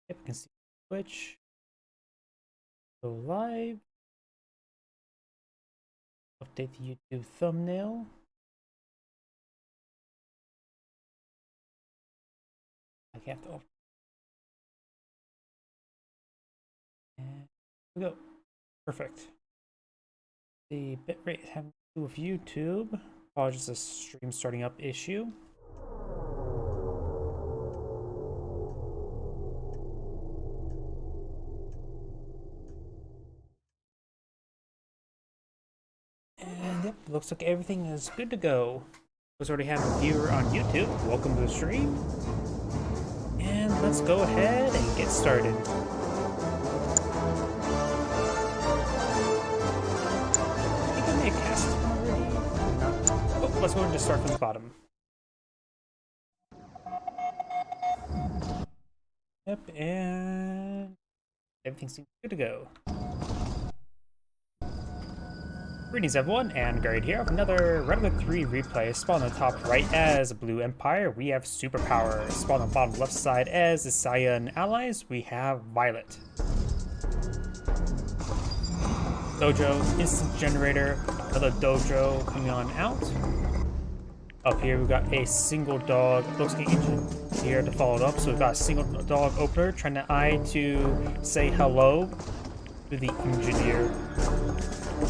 Yep, you can see Twitch. Go live. Update the YouTube thumbnail. I have to open. And here we go. Perfect. The bitrate is having to do with YouTube. Apologies, a stream starting up issue. And yep, looks like everything is good to go. We already have a viewer on YouTube. Welcome to the stream. And let's go ahead and get started. Let's go ahead and just start from the bottom. Yep, and everything seems good to go. Greetings everyone, and Gary here with another Redwood 3 replay. Spawn on the top right as Blue Empire, we have Superpower. Spawn on the bottom left side as the Cyan Allies, we have Violet. Dojo, Instant Generator, another Dojo coming on out. Up here we've got a single dog, looks like an engine here to follow it up. So we've got a single dog opener trying to say hello to the engineer.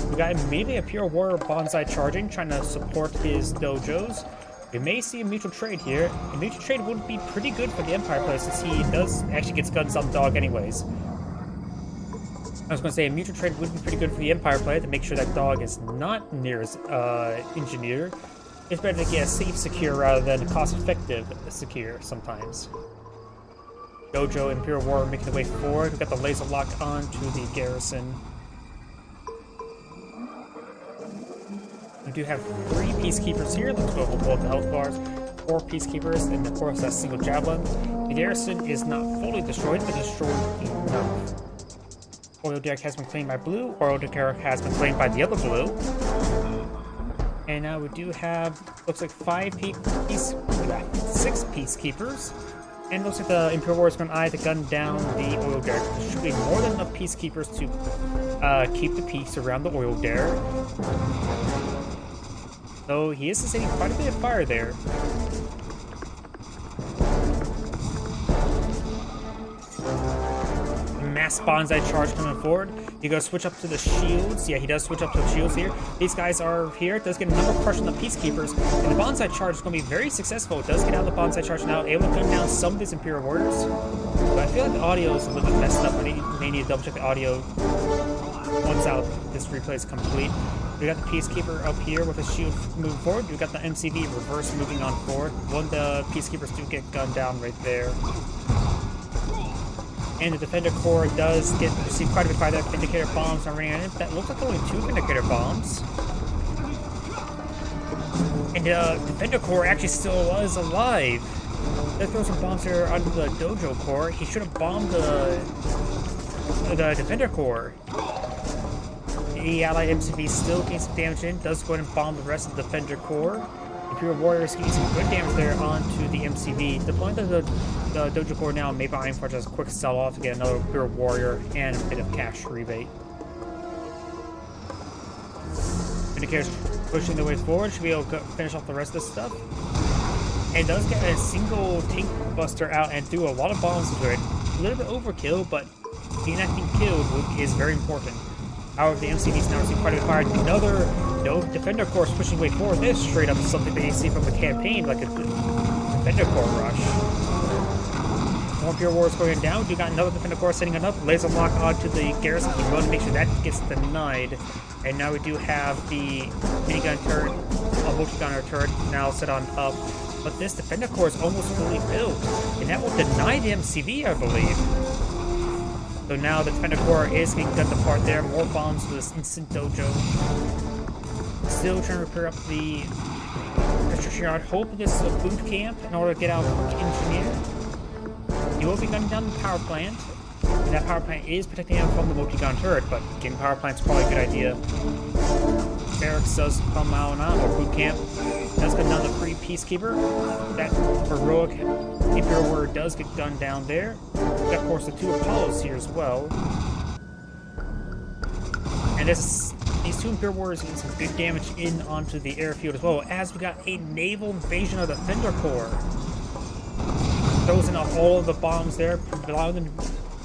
We got immediately a Pure Warrior Bonsai charging, trying to support his dojos. We may see a mutual trade here. A mutual trade would be pretty good for the Empire player since he does actually gets guns on the dog anyways. I was going to say a mutual trade would be pretty good for the Empire player to make sure that dog is not near his engineer. It's better to get a safe secure rather than a cost-effective secure sometimes. Dojo and Pure Warrior making their way forward. We've got the laser lock onto the garrison. We do have 3 peacekeepers here. Let's go over both the health bars. 4 peacekeepers, and of course that single javelin. The garrison is not fully destroyed, but destroyed enough. Oil derrick has been claimed by Blue. Oil derrick has been claimed by the other Blue. And now we do have, looks like 6 peacekeepers. And looks like the Imperial Warrior is going to eye to gun down the oil derrick. There should be more than enough peacekeepers to keep the peace around the oil derrick. So he is sustaining quite a bit of fire there. Mass bonsai charge coming forward. You go switch up to the shields. Yeah, he does switch up to the shields here. These guys are here. It does get a number of pressure on the peacekeepers. And the bonsai charge is going to be very successful. It does get out of the bonsai charge now, able to gun down some of these Imperial Warriors. But I feel like the audio is a little bit messed up. I may need to double check the audio once this replay is complete. We got the peacekeeper up here with a shield moving forward. We got the MCV reverse moving on forward. One of the peacekeepers do get gunned down right there. And the Defender Corps does receive quite a bit by the Vindicator bombs are running on it. That looks like only 2 Vindicator bombs. And the Defender Corps actually still was alive. Let's throw some bombs here onto the Dojo Corps. He should have bombed the Defender Corps. The Allied MCV still gains some damage in. Does go ahead and bomb the rest of the Defender Corps. Imperial Warriors getting some good damage there onto the MCV. Deploying the Dojo Corps now, maybe Iron Forge has a quick sell off to get another Imperial Warrior and a bit of cash rebate. Vindicators pushing their way forward, should be able to finish off the rest of this stuff. And does get a single tank buster out and threw a lot of bombs into it. A little bit overkill, but being that thing killed is very important. However, the MCV's now receiving quite a bit of fire. Another Defender Corps pushing way forward. This is straight up something that you see from the campaign, like a Defender Corps rush. More Pure Warriors going down. You got another Defender Corps setting enough. Laser lock onto the garrison. You want to make sure that gets denied. And now we do have the minigun turret, a multi-gunner turret now set on up. But this Defender Corps is almost fully built, and that will deny the MCV, I believe. So now the Defender Corps is getting gunned apart there. More bombs to this instant dojo. Still trying to repair up the restriction yard. Hoping this is a boot camp in order to get out the engineer. He will be gunning down the power plant. And that power plant is protecting him from the multi-gun turret, but getting power plant's probably a good idea. barracks does come out now, or boot camp does gun down the free Peacekeeper. That heroic Imperial Warrior does get gunned down there. We got, of course, the 2 Apollos here as well. And these 2 Imperial Warriors get some good damage in onto the airfield as well, as we got a naval invasion of the Defender Corps. Throws in all of the bombs there, allowing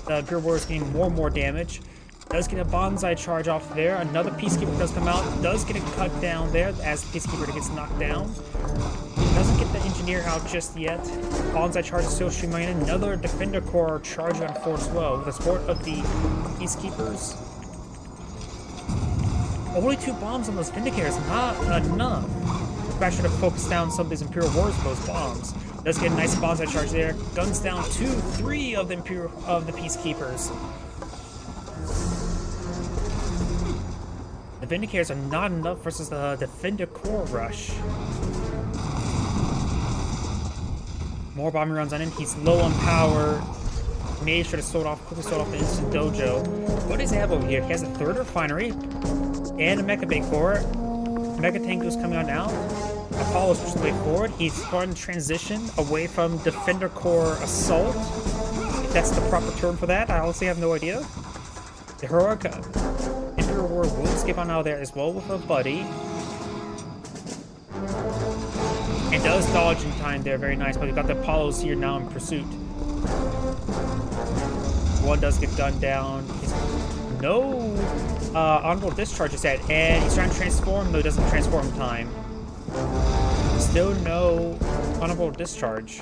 the Imperial Warriors getting more and more damage. Does get a bonsai charge off there. Another Peacekeeper does come out. Does get a cut down there as the Peacekeeper gets knocked down. Doesn't get the Engineer out just yet. Bonsai charge is still streamlining. Another Defender Corps charging on forward as well. With the support of the Peacekeepers. Only 2 bombs on those Vindicators, not enough. I should have focused down some of these Imperial Warriors with those bombs. Does get a nice bonsai charge there. Guns down 2, 3 of the Peacekeepers. The Vindicators are not enough versus the Defender Corps rush. More bombing runs on him. He's low on power. Made sure to quickly sold off the instant dojo. What does he have over here? He has a 3rd refinery and a Mecha Bay Corps. Mecha Tank is coming on now. Apollo's pushing the way forward. He's starting to transition away from Defender Corps Assault. If that's the proper term for that, I honestly have no idea. The heroic Imperial War will skip on out there as well with a buddy. And does dodge in time there, very nice. But we've got the Apollos here now in pursuit. One does get gunned down. No honorable discharge is set, and he's trying to transform, though he doesn't transform in time. Still no honorable discharge.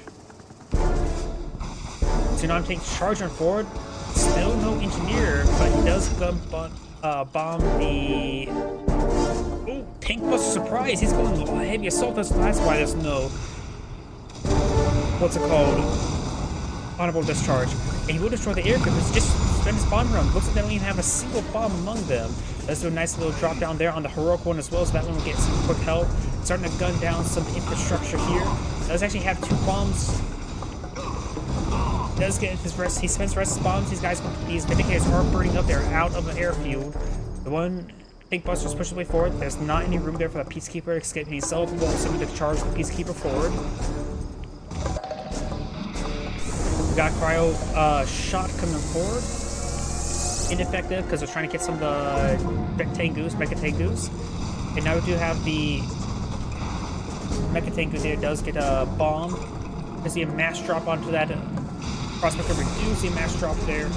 Tsunami takes charge on forward. Still no engineer, but he does bomb the... Oh, Tank Buster surprise! He's going heavy assault. That's why there's no... What's it called? Honorable discharge. And he will destroy the aircraft. It's just spend his bomb run. Looks like they don't even have a single bomb among them. Let's do a nice little drop down there on the heroic one as well, so that one will get some quick help. Starting to gun down some infrastructure here. Does actually have 2 bombs. Does get his rest. He spends rest bombs. These Vindicators are burning up. They're out of the airfield. The one Tank Buster's pushing the way forward. There's not any room there for the Peacekeeper to escape himself. Well, somebody to charge the Peacekeeper forward. We got Cryo shot coming forward. Ineffective because they're trying to get some of the Mecha Tengus. And now we do have the Mecha Tengu there. Does get a bomb. There's a mass drop onto that. Prospector reduce the mass drop there.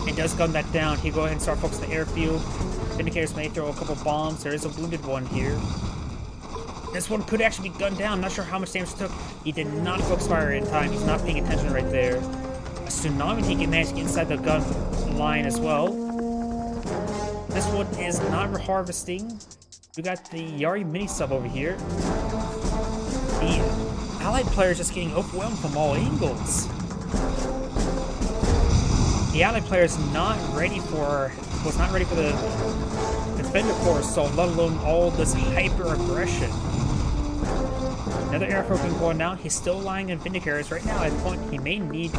And does gun that down. He go ahead and start focusing the airfield. Vindicators may throw a couple bombs. There is a wounded one here. This one could actually be gunned down. I'm not sure how much damage it took. He did not focus fire in time. He's not paying attention right there. A Tsunami Tank managed to get inside the gun line as well. This one is not harvesting. We got the Yari mini sub over here. The Allied player is just getting overwhelmed from all angles. The Allied player is was not ready for the Defender Corps assault, let alone all this hyper aggression. Another airfield going down. He's still lying in Vindicators right now. At the point he may need.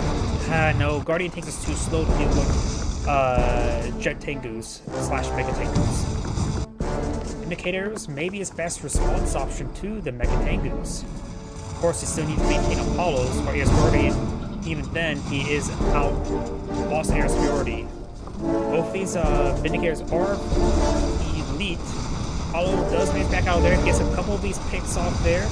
No, Guardian Tanks is too slow to deal with Jet Tengus / Mega Tengus. Vindicators may be his best response option to the Mega Tengus. Of course, he still needs to maintain Apollos, or he has Guardian. Even then, he is out. Lost air superiority. Both these Vindicators are elite. Apollo does make back out there. Gets a couple of these picks off there.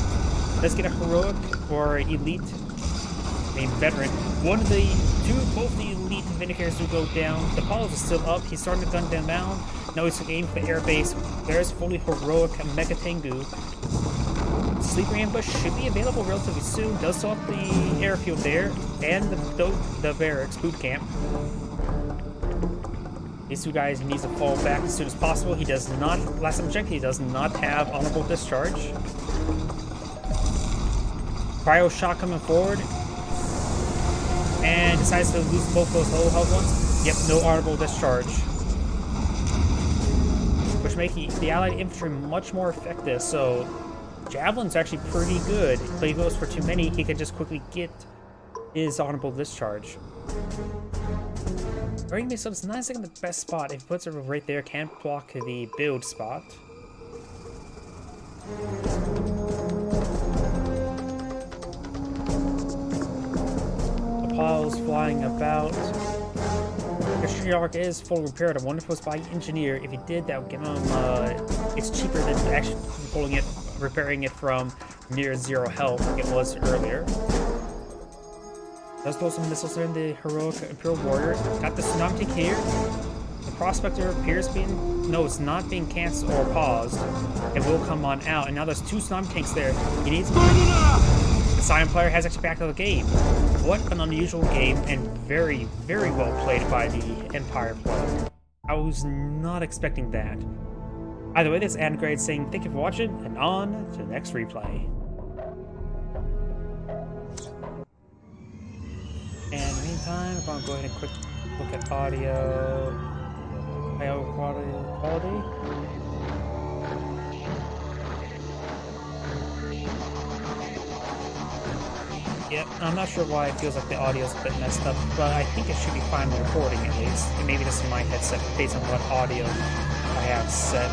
Let's get a heroic or elite, a veteran. Both the elite Vindicators do go down. The Apollos are still up. He's starting to gun them down. Now he's aiming for the airbase. There's fully heroic Mecha Tengu. Sleeper ambush should be available relatively soon. Does still have the airfield there and the barracks boot camp. These 2 guys, he needs to fall back as soon as possible. He does not. Last time I checked, he does not have honorable discharge. Cryo shot coming forward. And decides to lose both those low health ones. Yep, no honorable discharge. Which makes the Allied infantry much more effective. So, Javelin's actually pretty good. But he goes for too many, he can just quickly get his honorable discharge. Green makes up nice in the best spot. If he puts it right there, can't block the build spot. The piles flying about. The yard is full repaired. I wonder if it was by engineer. If he did, that would give him. It's cheaper than actually pulling it, repairing it from near zero health like it was earlier. Does throw some missiles in the heroic Imperial Warrior. Got the tsunami tank here. The Prospector appears being... No, it's not being canceled or paused. It will come on out. And now there's 2 tsunami tanks there. He needs... The Scion player has actually backed out of the game. What an unusual game and very, very well played by the Empire player. I was not expecting that. Either way, this is Angrade saying thank you for watching and on to the next replay. And in the meantime, I'm going to go ahead and quick look at audio quality. Yep, I'm not sure why it feels like the audio's a bit messed up, but I think it should be fine with recording at least. And maybe this is my headset based on what audio I have set.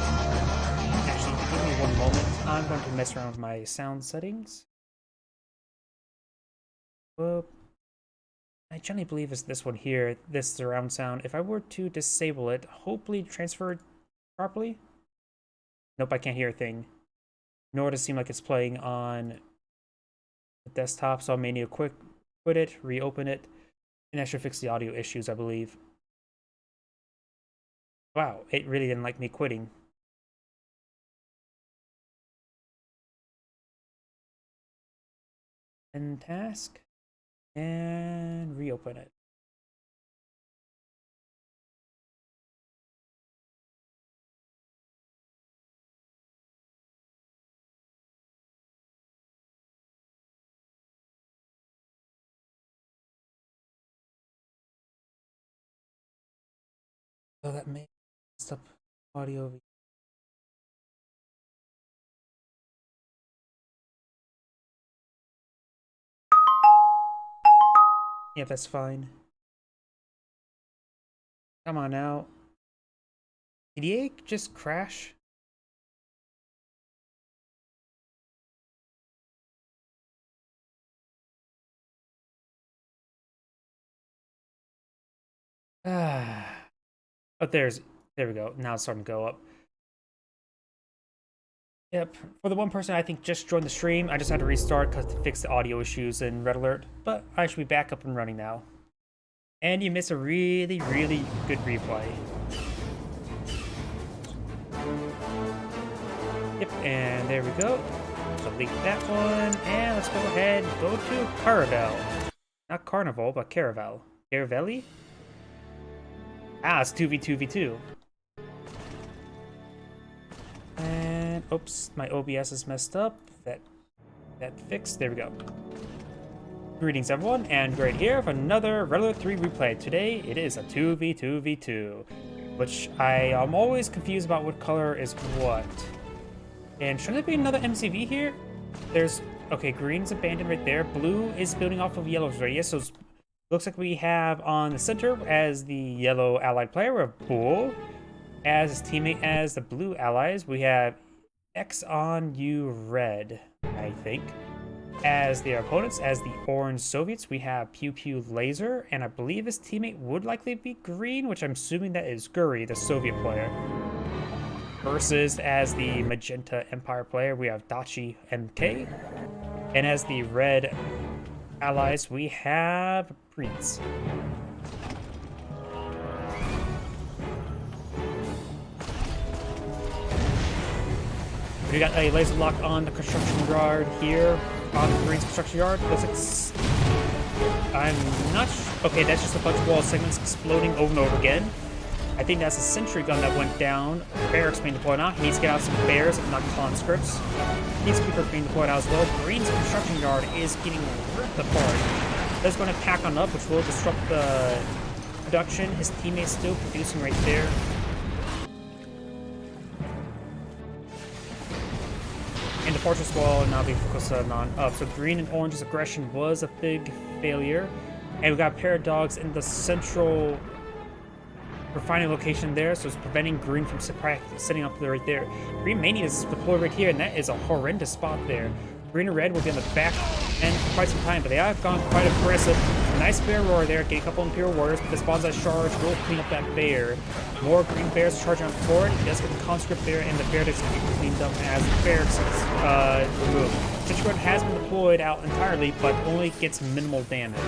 Actually, give me one moment. I'm going to mess around with my sound settings. Whoop. I generally believe it's this one here, this surround sound. If I were to disable it, hopefully transfer it properly. Nope, I can't hear a thing. Nor does it seem like it's playing on the desktop, so I may need to quit it, reopen it, and that should fix the audio issues, I believe. Wow, it really didn't like me quitting. End task. And reopen it. So that may stop audio. Yeah, that's fine. Come on now. Did EA just crash? Ah. Oh, there we go. Now it's starting to go up. Yep. For the one person I think just joined the stream, I just had to restart to fix the audio issues in Red Alert, but I should be back up and running now. And you missed a really, really good replay. Yep, and there we go. Delete that one, and let's go ahead and go to Caravel. Not Carnival, but Caravel. Caravelli? Ah, it's 2v2v2. And oops, my OBS is messed up. That fixed. There we go. Greetings everyone, and Great here for another Red Alert 3 replay. Today it is a 2v2v2, which I am always confused about what color is what. And shouldn't there be another MCV here? There's okay, green's abandoned right there. Blue is building off of yellow's radius, so looks like we have on the center as the yellow allied player, we have Bull. As his teammate as the blue allies, we have X on U Red, I think. As their opponents, as the orange Soviets, we have Pew Pew Laser, and I believe his teammate would likely be green, which I'm assuming that is Guri, the Soviet player. Versus as the magenta Empire player, we have Dachi MK. And as the red allies, we have Prince. We got a laser lock on the construction yard here, on the Green's construction yard. Looks like I'm not okay, that's just a bunch of wall segments exploding over and over again. I think that's a sentry gun that went down. Barracks being deployed now. He needs to get out some bears, if not conscripts. Peacekeeper being deployed out as well. Green's construction yard is getting ripped apart. That's going to pack on up, which will disrupt the production. His teammates still producing right there. And the fortress wall now being focused on up. So green and orange's aggression was a big failure. And we got Paradox in the central refining location there, so it's preventing green from setting up right there. Green may need to deploy right here, and that is a horrendous spot there. Green and red will be on the back end for quite some time, but they have gone quite aggressive. Nice bear roar there, getting a couple Imperial Warriors, but this bonsai charge will clean up that bear. More green bears charging on forward. He does get the conscript there, and the bear does get cleaned up as the barracks is removed. Districtguard has been deployed out entirely, but only gets minimal damage.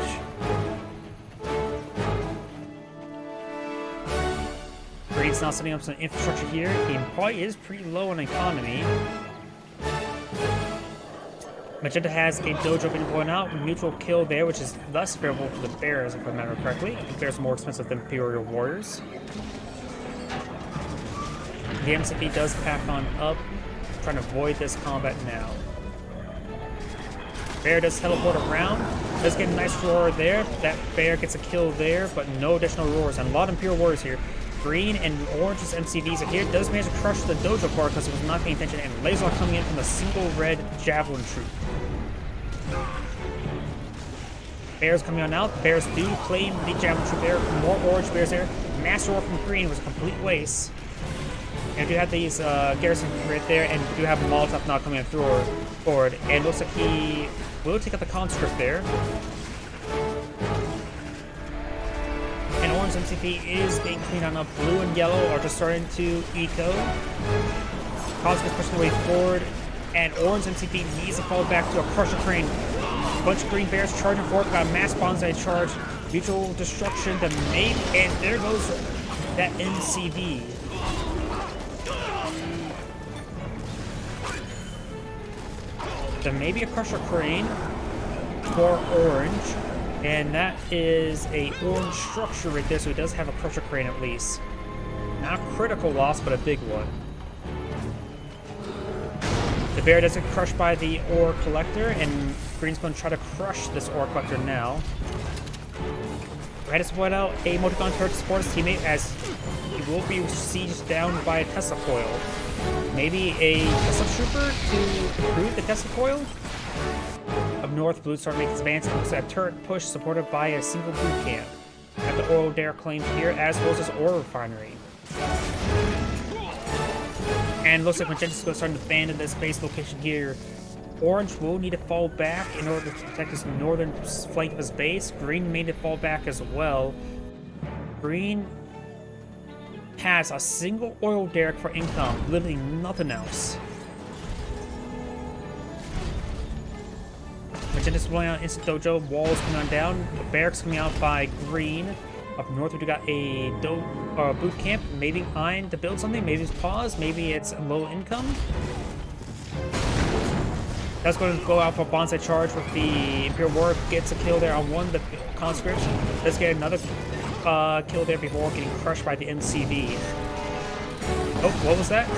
Green's now setting up some infrastructure here. He probably is pretty low on economy. Magenta has a dojo being deployed out, neutral kill there, which is less favorable to the bears, if I remember correctly. I think bears are more expensive than Imperial Warriors. The MCP does pack on up, trying to avoid this combat now. Bear does teleport around, does get a nice roar there. That bear gets a kill there, but no additional roars, and a lot of Imperial Warriors here. Green and orange's MCVs are here. Does manage to crush the dojo core because it was not paying attention, and laser coming in from a single red javelin troop. Bears coming on out. Bears do claim the javelin troop there. More orange bears there. Master roar from green was a complete waste. And we do have these garrison right there, and we do have Molotov now coming forward. And looks like he will take out the conscript there. And orange MCP is being cleaned on up. Blue and yellow are just starting to eco. Conscript pushing the way forward. And orange MCP needs to fall back to a Crusher Crane. Bunch of green bears charging forward. Got a mass bonsai charge. Mutual destruction. And there goes that MCV. There may be a Crusher Crane for orange. And that is a orange structure right there, so it does have a Crusher Crane at least. Not a critical loss, but a big one. The bear does get crushed by the ore collector, and green's going to try to crush this ore collector now. Red has put out a Motogon turret to support his teammate as he will be sieged down by a Tesla coil. Maybe a Tesla trooper to improve the Tesla coil? Up north, blue start making advance and looks at a turret push supported by a single boot camp. At the oil dare claimed here, as well as this ore refinery. And looks like Magenta's going to start to abandon this base location here. Orange will need to fall back in order to protect his northern flank of his base. Green may need to fall back as well. Green has a single oil derrick for income, literally nothing else. Magenta's blowing out instant dojo, walls coming on down, barracks coming out by green. Up north, we got a boot camp, maybe Ein to build something, maybe it's pause, maybe it's low income. That's going to go out for bonsai charge with the Imperial War, gets a kill there on one of the conscripts. Let's get another kill there before getting crushed by the MCV. Oh, what was that?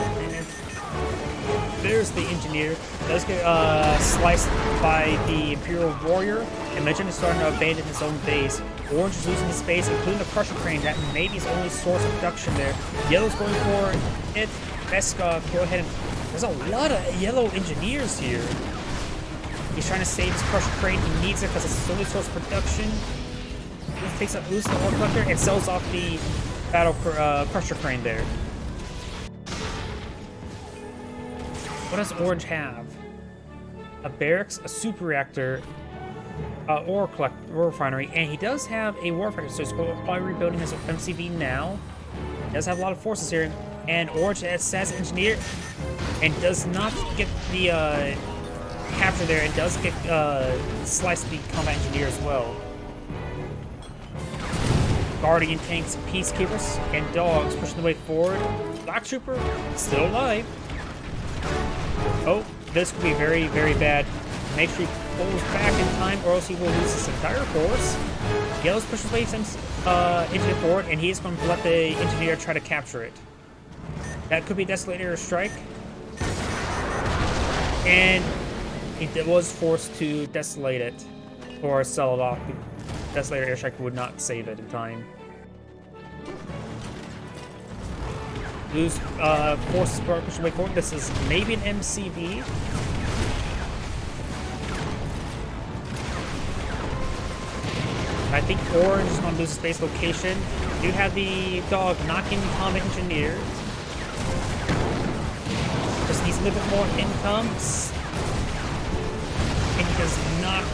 There's the engineer. Does get sliced by the Imperial Warrior, and Magenta is starting to abandon his own base. Orange is losing his space, including the Crusher Crane. That may be his only source of production there. Yellow's going for it. Best go ahead and... There's a lot of yellow engineers here. He's trying to save his Crusher Crane. He needs it because it's his only source of production. He takes up loose the Ore Collector and sells off the Battle Crusher Crane there. What does Orange have? A barracks, a super reactor, ore refinery, and he does have a war factory, so he's probably rebuilding his MCV now. He does have a lot of forces here, and Orange says engineer, and does not get the capture there, and does get sliced the combat engineer as well. Guardian tanks, peacekeepers, and dogs pushing the way forward. Black Trooper still alive. Oh, this could be very, very bad. Make sure he pulls back in time, or else he will lose his entire force. Yellow's pushing his way engineer forward, and he's going to let the engineer try to capture it. That could be Desolator Strike. And he was forced to desolate it, or sell it off. Desolator Airstrike would not save it in time. Blue's forces pushing way forward. This is maybe an MCV. I think Orange is going to lose his base location. You have the dog knocking Combat Engineer. Just needs a little bit more income. And he does not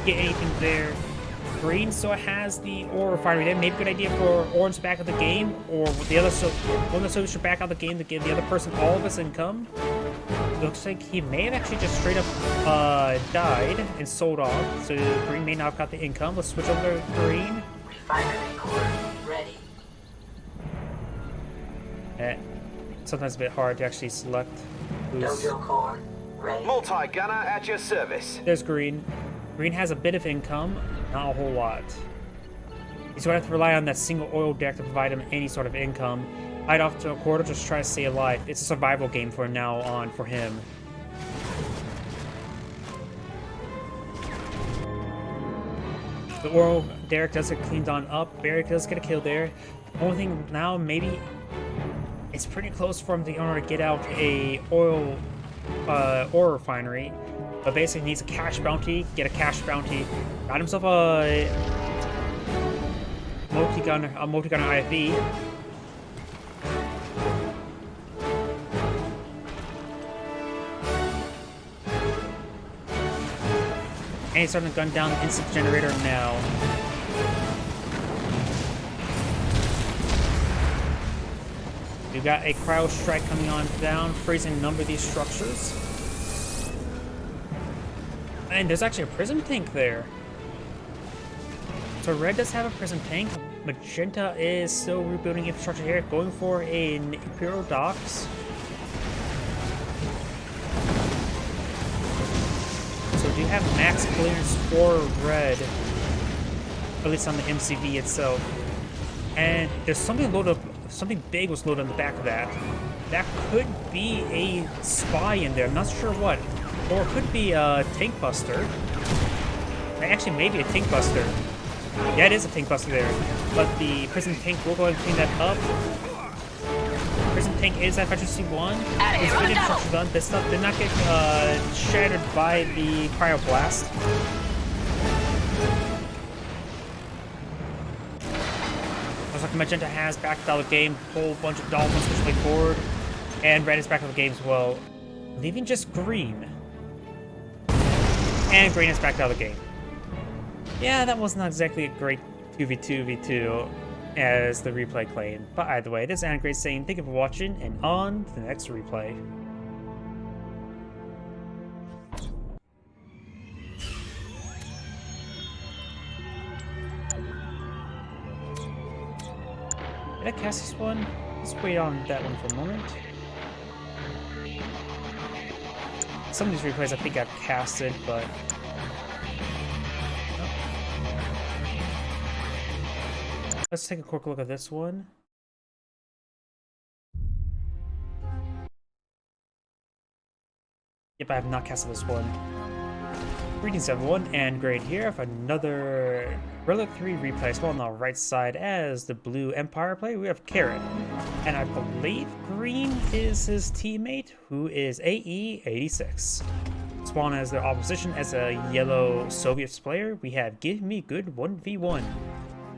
get anything there. Green still has the ore refinery there. Maybe a good idea for Orange back of the game, or the other one of the Soviets should back out the game to give the other person all of his income. Looks like he may have actually just straight up died and sold off, so Green may not have got the income. Let's switch over to Green. Refinery core ready. Sometimes a bit hard to actually select who's... Dojo core ready. Multi-gunner at your service. There's Green. Green has a bit of income, not a whole lot. He's going to have to rely on that single oil deck to provide him any sort of income. Hide off to a quarter, just try to stay alive. It's a survival game from now on for him. The oil derrick does get cleaned on up. Barry does get a kill there. Only thing now, maybe it's pretty close for him in order to get out a ore refinery. But basically needs a cash bounty, get a cash bounty. Got himself a multi-gunner IFV. And he's starting to gun down the instant generator now. We've got a cryo strike coming on down, freezing a number of these structures. And there's actually a prism tank there. So Red does have a prism tank. Magenta is still rebuilding infrastructure here, going for an Imperial Docks. So do you have max clearance for Red, at least on the MCV itself. And there's something loaded up, something big was loaded on the back of that. That could be a spy in there, I'm not sure what. Or it could be a tank buster. Actually, maybe a tank buster. Yeah, it is a tank buster there. But the prison tank will go ahead and clean that up. Prison tank is at Efficiency 1. It's good infrastructure done. This stuff did not get shattered by the cryo blast. Looks like Magenta has backed out of the game. A whole bunch of dolphins pushing forward. And Red is back out of the game as well. Leaving just Green. And Green is backed out of the game. Yeah, that was not exactly a great 2v2v2 as the replay claimed. But either way, this is Anagrade saying thank you for watching, and on to the next replay. Did I cast this one? Let's wait on that one for a moment. Some of these replays I think I've casted, but... Let's take a quick look at this one. Yep, I have not casted this one. Greetings everyone, and Grade here for another Relic 3 replay. So on the right side as the Blue Empire play, we have Carrot. And I believe Green is his teammate, who is AE86. Spawn as their opposition as a Yellow Soviets player, we have Give Me Good 1v1.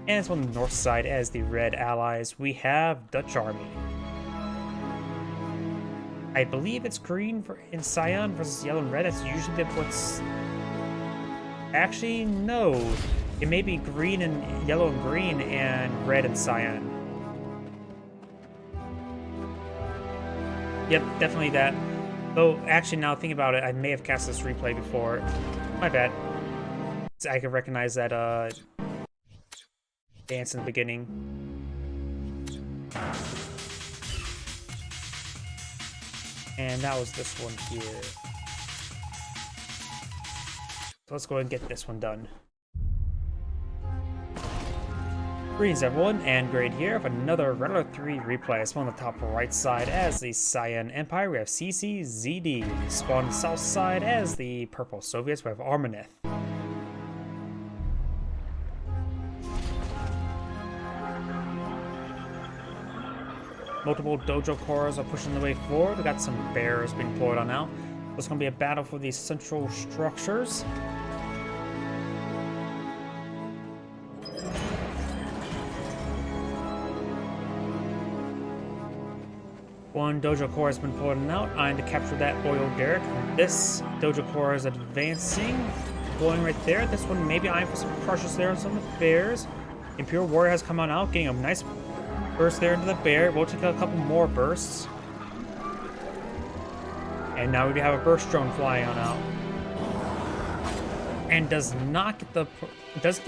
And it's on the north side as the Red allies, we have Dutch Army. I believe it's Green in Cyan versus Yellow and Red. That's usually what's... Actually, no. It may be Green and Yellow and Green and Red and Cyan. Yep, definitely that. Though, actually, now thinking about it, I may have cast this replay before. My bad. I can recognize that dance in the beginning. And that was this one here. So let's go ahead and get this one done. Greetings everyone, and Grade here for another Relic 3 replay. It's on the top right side as the Cyan Empire, we have CCZD. Spawn on the south side as the Purple Soviets, we have Armaneth. Multiple dojo cores are pushing their way forward. We got some bears being deployed on now. It's going to be a battle for these central structures. One Dojo Core has been pulled out. I'm to capture that oil derrick. This Dojo Core is advancing. Going right there. This one, maybe I'm for some crushes there on some of the bears. Imperial Warrior has come on out, getting a nice burst there into the bear. We'll take a couple more bursts. And now we have a burst drone flying on out. And does not get the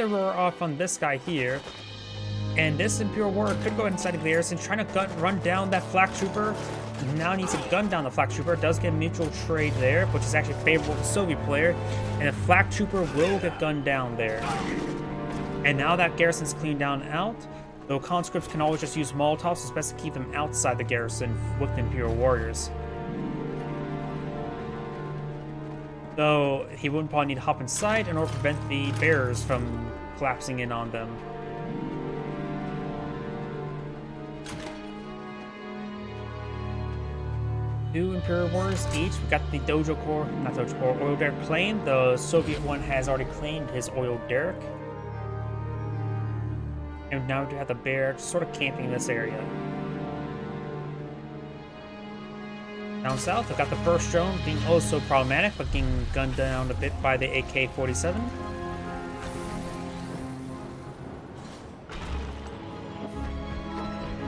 roar off on this guy here. And this Imperial Warrior could go inside the garrison, trying to run down that flak trooper. Now needs to gun down the flak trooper. Does get mutual trade there, which is actually favorable to the Soviet player. And the flak trooper will get gunned down there. And now that garrison's cleaned down out, though conscripts can always just use Molotovs, it's best to keep them outside the garrison with the Imperial Warriors. Though he wouldn't probably need to hop inside in order to prevent the bears from collapsing in on them. Two Imperial Warriors each. We got the oil derrick plane. The Soviet one has already claimed his oil derrick. And now we have the bear sort of camping in this area. Down south, we've got the first drone being also problematic, but getting gunned down a bit by the AK-47.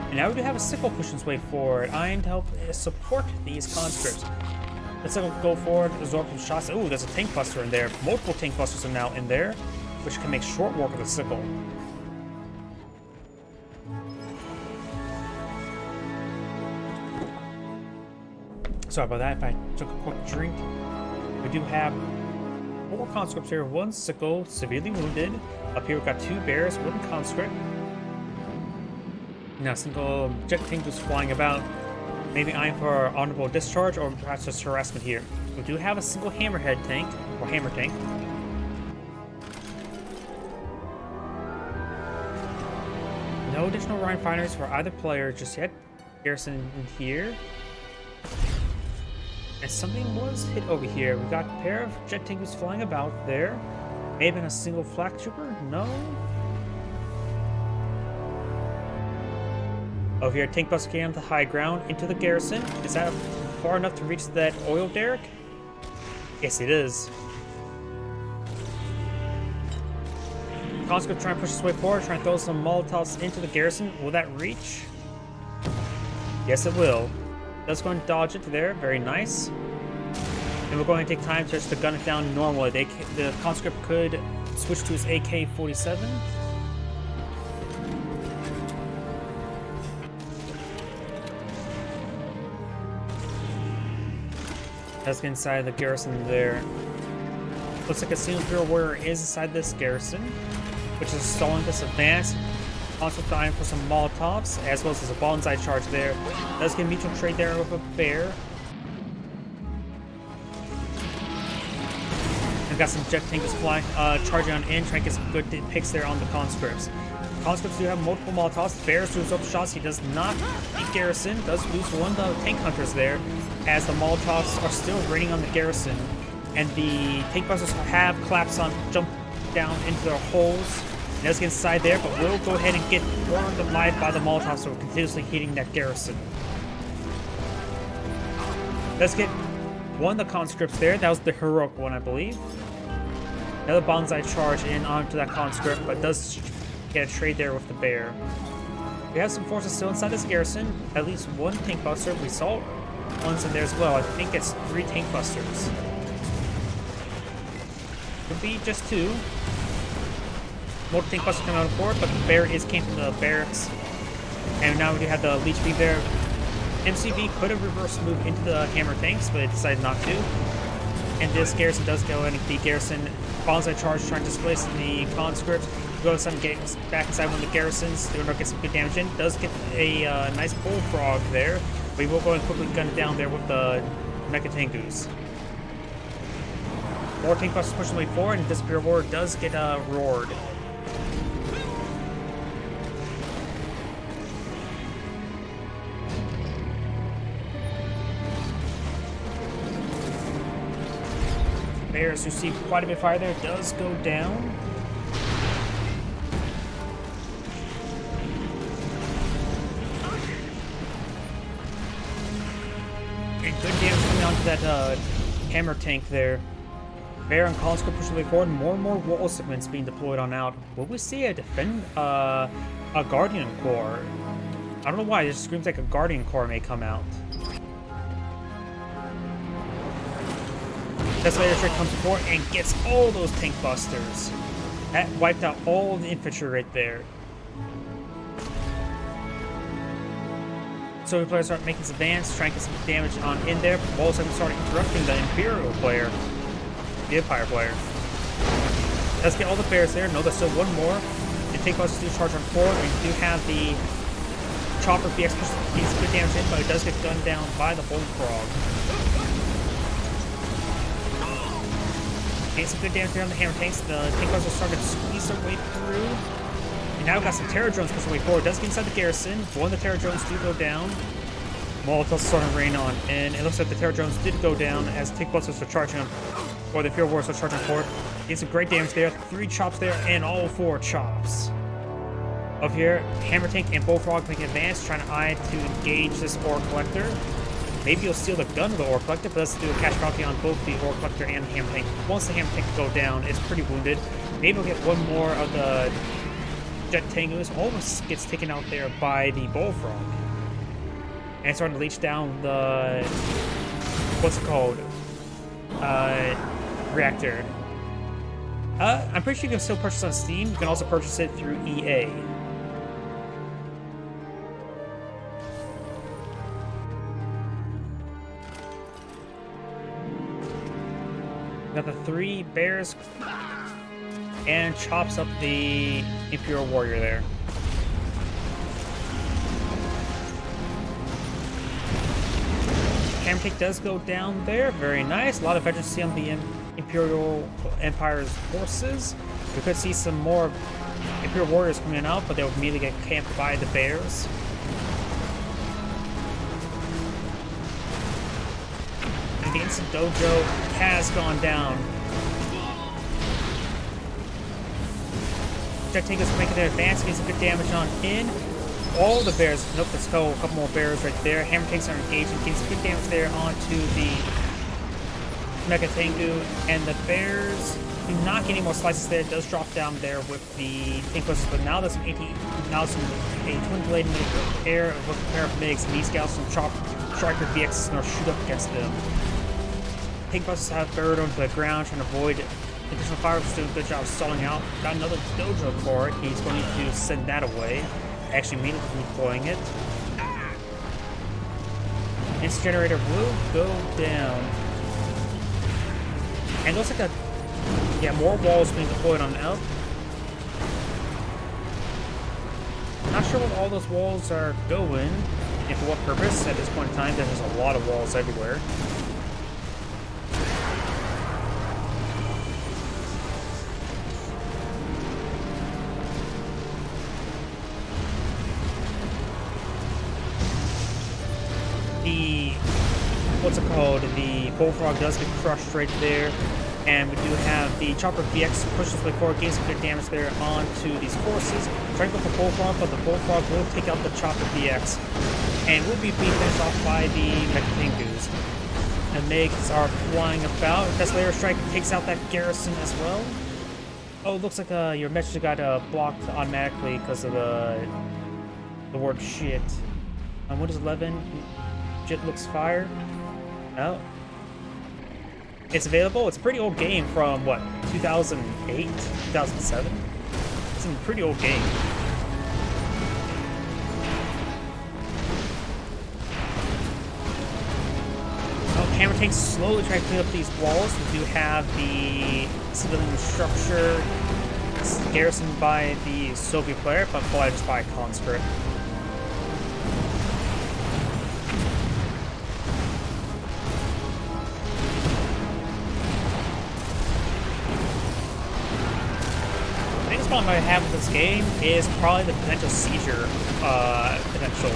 And now we do have a sickle pushing its way forward. I'm to help support these conscripts. Let's go forward, absorb some shots. Ooh, there's a tank buster in there. Multiple tank busters are now in there, which can make short work of the sickle. Sorry about that if I took a quick drink. We do have 4 conscripts here. One sickle, severely wounded. Up here we've got 2 bears, 1 conscript. Now single jet tank just flying about. Maybe eyeing for honorable discharge or perhaps just harassment here. We do have a single hammerhead tank, or hammer tank. No additional Rhine fighters for either player just yet. Garrison in here. And something was hit over here. We got a pair of jet tankers flying about there. Maybe a single flak trooper? No. Over here, tank buster getting on the high ground into the garrison. Is that far enough to reach that oil derrick? Yes, it is. Conscript trying to push his way forward, trying to throw some Molotovs into the garrison. Will that reach? Yes, it will. Let's go and dodge it there. Very nice. And we're going to take time just to gun it down normally. The conscript could switch to his AK-47. Let's get inside the garrison there. Looks like a single Imperial Warrior is inside this garrison, which is stalling this advance. Also dying for some Molotovs, as well as a bonsai charge there. Does get mutual trade there with a bear. I've got some jet tankers flying, charging on in, trying to get some good picks there on the conscripts. Conscripts do have multiple Molotovs. Bears moves up shots. He does not beat garrison. Does lose one of the tank hunters there, as the Molotovs are still raining on the garrison, and the tank busters have collapsed on, jumped down into their holes. Does get inside there, but we'll go ahead and get burned alive by the Molotovs, so we're continuously hitting that garrison. Let's get one of the conscripts there. That was the heroic one, I believe. Another bonsai charge in onto that conscript, but does get a trade there with the bear. We have some forces still inside this garrison. At least 1 tank buster. We saw ones in there as well. I think it's 3 tank busters. Could be just 2. More tank busters coming out of forward, but the bear is camping the barracks. And now we do have the leech beam there. MCV could have reverse moved into the hammer tanks, but it decided not to. And this garrison does go in. The garrison bonsai charge trying to displace the conscript. Go inside and get back inside one of the garrisons. They're going to get some good damage in. Does get a nice bullfrog there. We will go and quickly gun it down there with the Mecha Tengus. More tank busters pushing the way forward, and this Imperial Warrior does get roared. Bears who see quite a bit of fire there does go down. that hammer tank there. Bear and Collins go push the way forward. More and more wall segments being deployed on out. Will we see a Guardian Corps? I don't know why. It just screams like a Guardian Corps may come out. Desolator Strike comes forward and gets all those tank busters. That wiped out all the infantry right there. So we players start making some advance, trying to get some damage on in there. All of a sudden start interrupting the Imperial player. The Empire player. Let's get all the bears there. No, there's still one more. The tank busters do charge on forward. We do have the Chopper VX push some good damage in, but it does get gunned down by the Bullfrog. Getting some good damage there on the hammer tanks. The tank busters starting to squeeze their way through. And now we've got some Terror Drones pushing their way forward. It does get inside the garrison. One of the Terror Drones do go down. Molotovs starting to rain on. And it looks like the Terror Drones did go down as tank busters are charging them. Or the Imperial Warriors are charging forward. Getting some great damage there. 3 chops there and all 4 chops. Up here, Hammer Tank and Bullfrog make an advance, trying to eye to engage this Ore Collector. Maybe you'll steal the gun of the Ore Collector, but let's do a cash bounty on both the Ore Collector and the Hammer Tank. Once the Hammer Tank go down, it's pretty wounded. Maybe we'll get one more of the Jet Tengus. Almost gets taken out there by the Bullfrog. And it's starting to leech down the... what's it called? Reactor. I'm pretty sure you can still purchase on Steam. You can also purchase it through EA. Got the 3 bears and chops up the Imperial Warrior there. Hammer Tank does go down there. Very nice. A lot of veterancy on the Imperial Empire's forces. We could see some more Imperial Warriors coming out, but they would immediately get camped by the bears. And the Instant Dojo has gone down. Jet Tank is making their advance, getting some good damage on in. All the bears, nope, let's go. A couple more bears right there. Hammer Tanks are engaging, getting some good damage there onto the Mega Tengu, and the bears do not get any more slices there. It does drop down there with the tank busters, but now there's some a twin blade air with a pair of MiGs, and these scouts some Striker VXs and shoot up against them. Tank busters have buried onto the ground, trying to avoid additional fire, which is doing a good job stalling out. Got another Dojo Core. He's going to send that away. Actually, immediately deploying it. Instant Generator will go down. And it looks like more walls being deployed on out. Not sure what all those walls are going and for what purpose at this point in time. There's a lot of walls everywhere. What's it called? The Bullfrog does get crushed right there, and we do have the Chopper VX pushes way forward, gains some good damage there onto these forces. Trying to go for Bullfrog, but the Bullfrog will take out the Chopper VX, and will be finished off by the Mega Tengus. And MiGs are flying about. Desolator Strike takes out that garrison as well. Oh, it looks like your message got blocked automatically because of the word shit. On Windows 11, Jit looks fire. Oh. It's available. It's a pretty old game from, what, 2008? 2007? It's a pretty old game. Oh, Hammer Tanks slowly trying to clean up these walls. We do have the civilian structure garrisoned by the Soviet player, but fledged by conscript. Problem I have with this game is probably the potential seizure potential.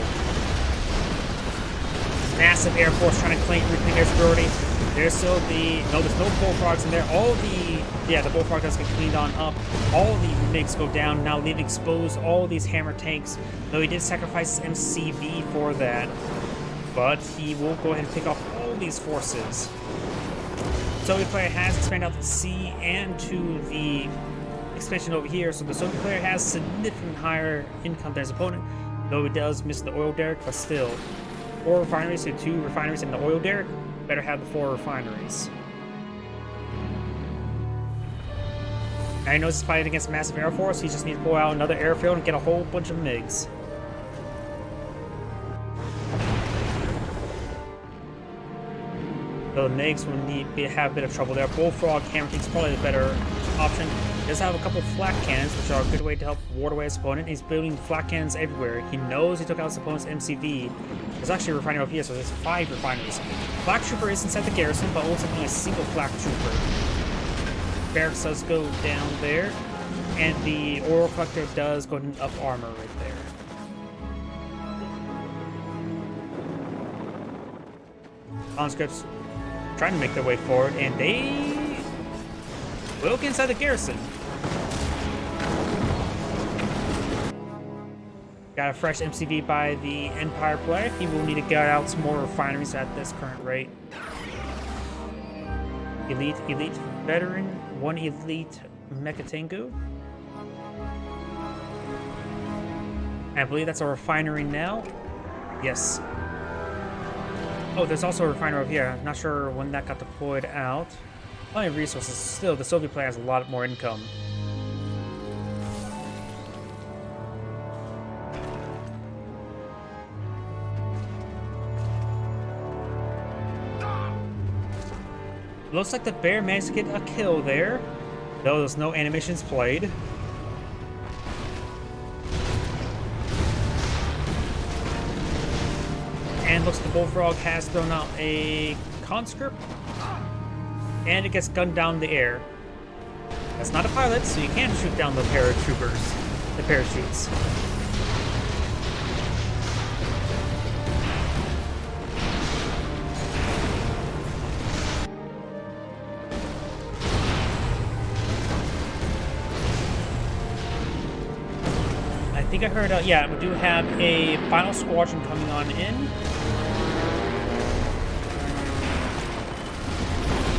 Massive Air Force trying to reclaim their superiority. There's still there's no Bullfrogs in there. All the Bullfrog does get cleaned on up. All the MiGs go down, now leaving exposed all these Hammer Tanks. Though he did sacrifice his MCV for that. But he will go ahead and pick off all these forces. Soviet player has expanded out to the sea and to the expansion over here, so the Soviet player has significantly higher income than his opponent, though he does miss the oil derrick, but still. 4 refineries to 2 refineries in the oil derrick, better have the 4 refineries. Now he knows he's fighting against a massive air force, he just needs to pull out another airfield and get a whole bunch of MiGs. The MiGs will have a bit of trouble there. Bullfrog hammer is probably the better option. He does have a couple of flak cannons, which are a good way to help ward away his opponent. He's building flak cannons everywhere. He knows he took out his opponent's MCV. There's actually a refinery over here, so there's 5 refineries. Flak trooper is inside the garrison, but only a single flak trooper. Barracks does go down there, and the oil collector does go up armor right there. Conscripts trying to make their way forward, and they will get inside the garrison. Got a fresh MCV by the Empire player. He will need to get out some more refineries at this current rate. Elite veteran, 1 elite Mecha-Tengu. I believe that's a refinery now. Yes. Oh, there's also a refinery over here. I'm not sure when that got deployed out. Plenty of resources. Still, the Soviet player has a lot more income. Looks like the bear managed to get a kill there, though there's no animations played. And looks like the Bullfrog has thrown out a conscript, and it gets gunned down in the air. That's not a pilot, so you can't shoot down the paratroopers, the parachutes. I think I heard, yeah, we do have a final squadron coming on in.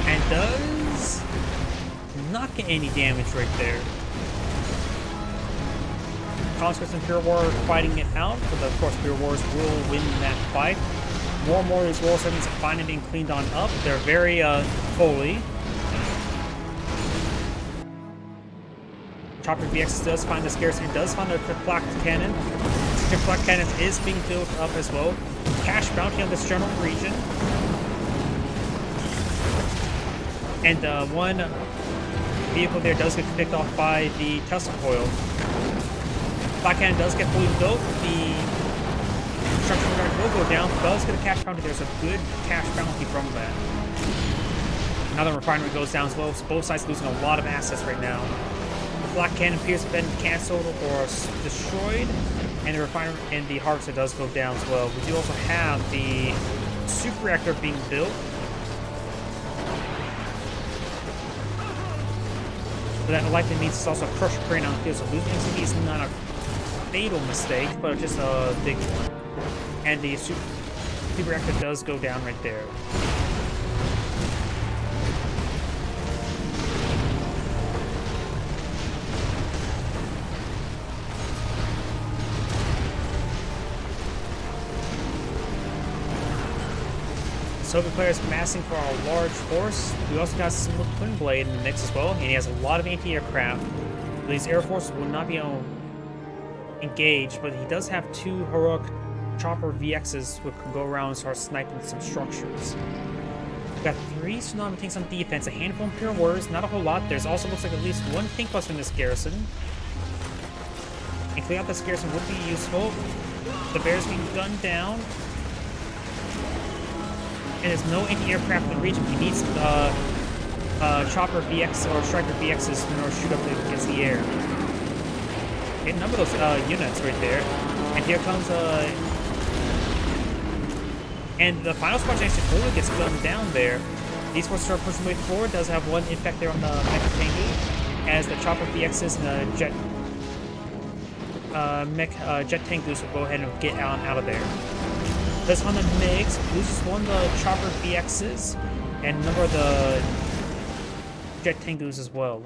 And does not get any damage right there. Conscripts and Pure War are fighting it out, but of course Pure Wars will win that fight. More and more of these war settings are finally being cleaned on up. They're very fully. Chopper VX does find this garrison, does find the flak cannon. The flak cannon is being built up as well. Cash bounty on this general region. And one vehicle there does get picked off by the Tesla coil. Flak cannon does get fully built. The construction guard will go down, does get a cash bounty. There's a good cash bounty from that. Another refinery goes down as well, so both sides losing a lot of assets right now. Flak cannon appears to have been cancelled or destroyed, and the refinery and the harvester does go down as well. We do also have the super reactor being built. But that likely means it's also a crusher crane on the field, so losing MCV is not a fatal mistake, but just a big one. And the super reactor does go down right there. Soviet player is massing for a large force. We also got some Twin Blade in the mix as well, and he has a lot of anti-aircraft. These air forces will not be engaged, but he does have 2 heroic chopper VXs which can go around and start sniping some structures. We've got 3 tsunami tanks on defense, a handful of Pure Warriors, not a whole lot. There's also looks like at least 1 tank buster in this garrison. And clearing out this garrison would be useful. The bear's being gunned down. And there's no anti-aircraft in the region. He needs chopper VX or striker VXs in order to shoot up against the air. Get a number of those units right there. And here comes and the final squadron actually totally gets gunned down there. These forces are pushing way forward. Does have 1 infect there on the Mecha-Tengu, as the chopper VXs and the jet Tengus will go ahead and get out of there. This one, the MiGs, loses one of the Chopper VXs, and a number of the Jet Tengus as well.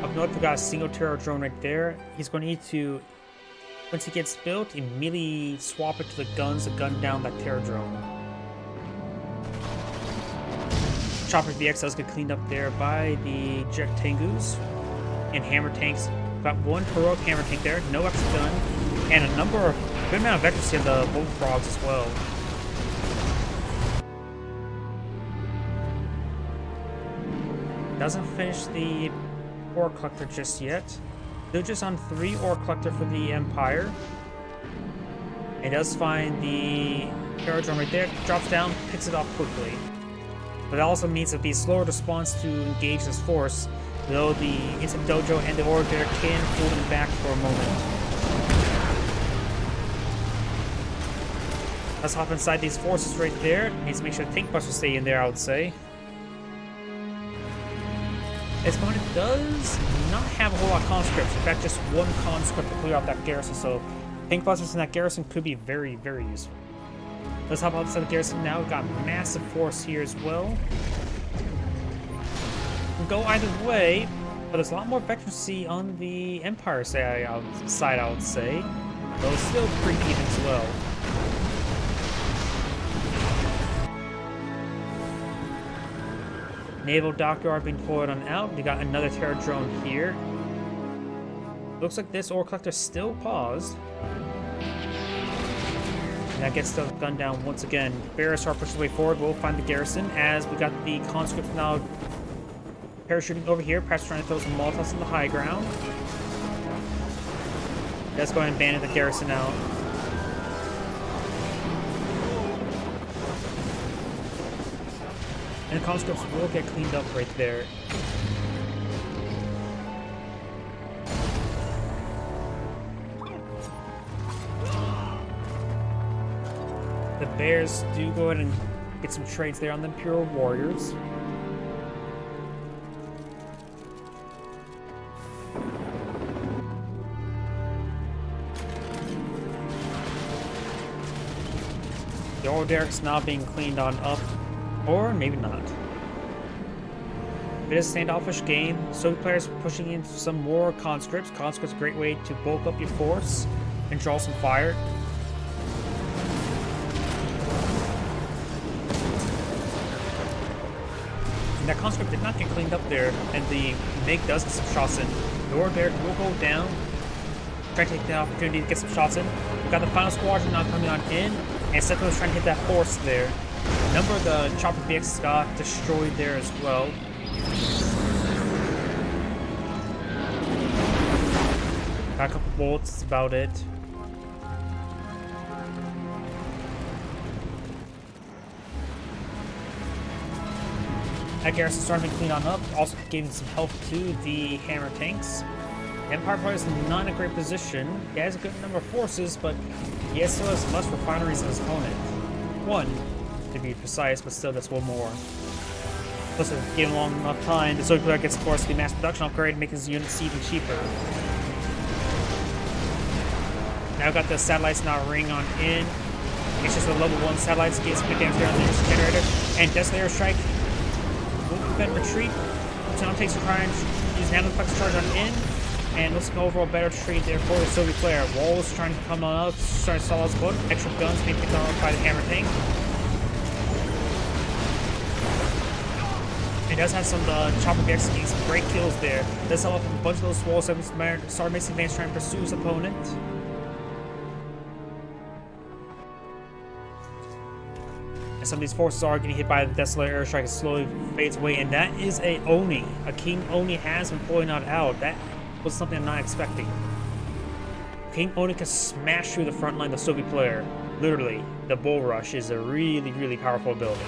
Up north, we got a single Terror drone right there. He's going to need to, once he gets built, immediately swap it to the guns to gun down that Terror drone. Chopper VX does get cleaned up there by the Jet Tengus and Hammer tanks. Got one heroic Hammer tank there, no extra gun, and a good amount of accuracy of the Bullfrogs as well. Doesn't finish the Ore Collector just yet. Still just on 3 Ore Collector for the Empire. It does find the Terror drone right there, drops down, picks it off quickly. But it also means it'll be slower response to engage this force, though the Instant Dojo and the Ore Derrick can hold him back for a moment. Let's hop inside these forces right there. Needs to make sure the Tank Busters stay in there, I would say. This opponent does not have a whole lot of conscripts. In fact, just one conscript to clear out that garrison, so Tank Busters in that garrison could be very, very useful. Let's hop outside the garrison now. We've got massive force here as well. Can go either way, but there's a lot more veterancy on the Empire side, I would say. Though it's still pretty even as well. Naval Dockyard being deployed on out. We got another Terror drone here. Looks like this Ore Collector still paused. And that gets the gun down once again. Bears are pushing the way forward. We'll find the garrison as we got the conscripts now parachuting over here. Perhaps trying to throw some Molotovs on the high ground. Let's go ahead and abandon the garrison out. And the conscripts will get cleaned up right there. The Bears do go ahead and get some trades there on the Imperial Warriors. The Ore Derrick's now being cleaned on up. Or maybe not. It is a standoffish game. Soviet players pushing in some more conscripts. Conscripts a great way to bulk up your force and draw some fire. And that conscript did not get cleaned up there, and the MiG does get some shots in. The Ore Derrick will go down. Try to take the opportunity to get some shots in. We've got the final squadron now coming on in, and Settlers trying to hit that force there. A number of the Chopper VX got destroyed there as well. Got a couple bullets, that's about it. That garrison starting to clean on up, also giving some help to the Hammer tanks. The Empire player is not in a great position. He has a good number of forces, but he still has less refineries than his opponent. One, to be precise, but still that's one more. Plus, if given long enough time, the Soviet player gets of course the mass production upgrade, making his units even cheaper. Now we've got the satellites now ring on in. It's just a level 1 satellites, gets good damage there on the generator, and Desolator Strike will prevent retreat. Now takes a try and use an Anaplex charge on in, and looks like an overall better trade there for the Soviet player. Walls trying to come on up, starting to stall his boat. Extra guns being picked up by the Hammer tank. It does have some Chopper VX getting some great kills there. Does sell off a bunch of those walls, so Star makes advance trying to pursue his opponent. And some of these forces are getting hit by the Desolator Airstrike and slowly fades away, and that is a Oni. A King Oni has been pulling that out. That was something I'm not expecting. King Oni can smash through the front line of the Soviet player. Literally, the Bull Rush is a really, really powerful ability.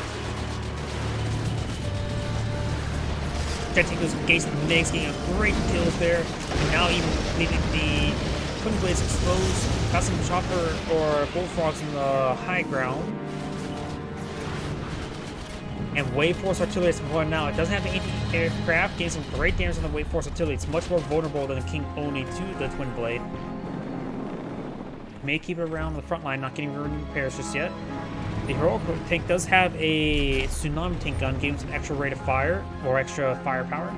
Jet Tengus engaging the MiGs, getting a great kills there, and now even leaving the Twin Blades exposed. Got some Chopper or Bullfrogs in the high ground. And Wave Force Artillery is important now. It doesn't have the anti-aircraft, gains some great damage on the Wave Force Artillery. It's much more vulnerable than the King Oni to the Twin Blade. May keep it around the front line, not getting repairs just yet. The Heroic tank does have a Tsunami tank gun, giving some extra rate of fire, or extra firepower.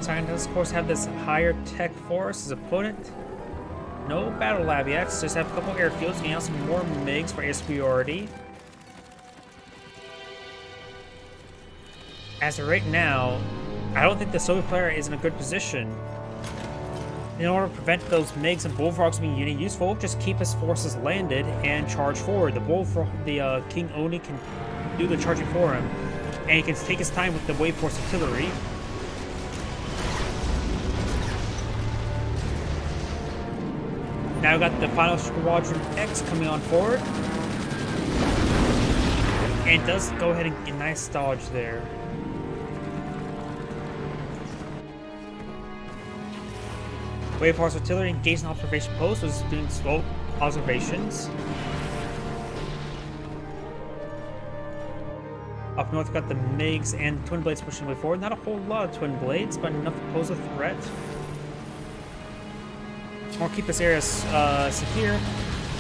Scion does, of course, have this higher tech force as opponent. No battle lab yet, just have a couple airfields, getting out some more MiGs for air superiority. As of right now, I don't think the Soviet player is in a good position. In order to prevent those MiGs and Bullfrogs being useful, just keep his forces landed and charge forward. The King Oni can do the charging for him, and he can take his time with the Wave Force Artillery. Now we've got the final Squadron X coming on forward. And does go ahead and get a nice dodge there. Wave Force Artillery engaged in observation post, was doing slow observations. Up north, we've got the MiGs and Twin Blades pushing way forward. Not a whole lot of Twin Blades, but enough to pose a threat. Or keep this area secure,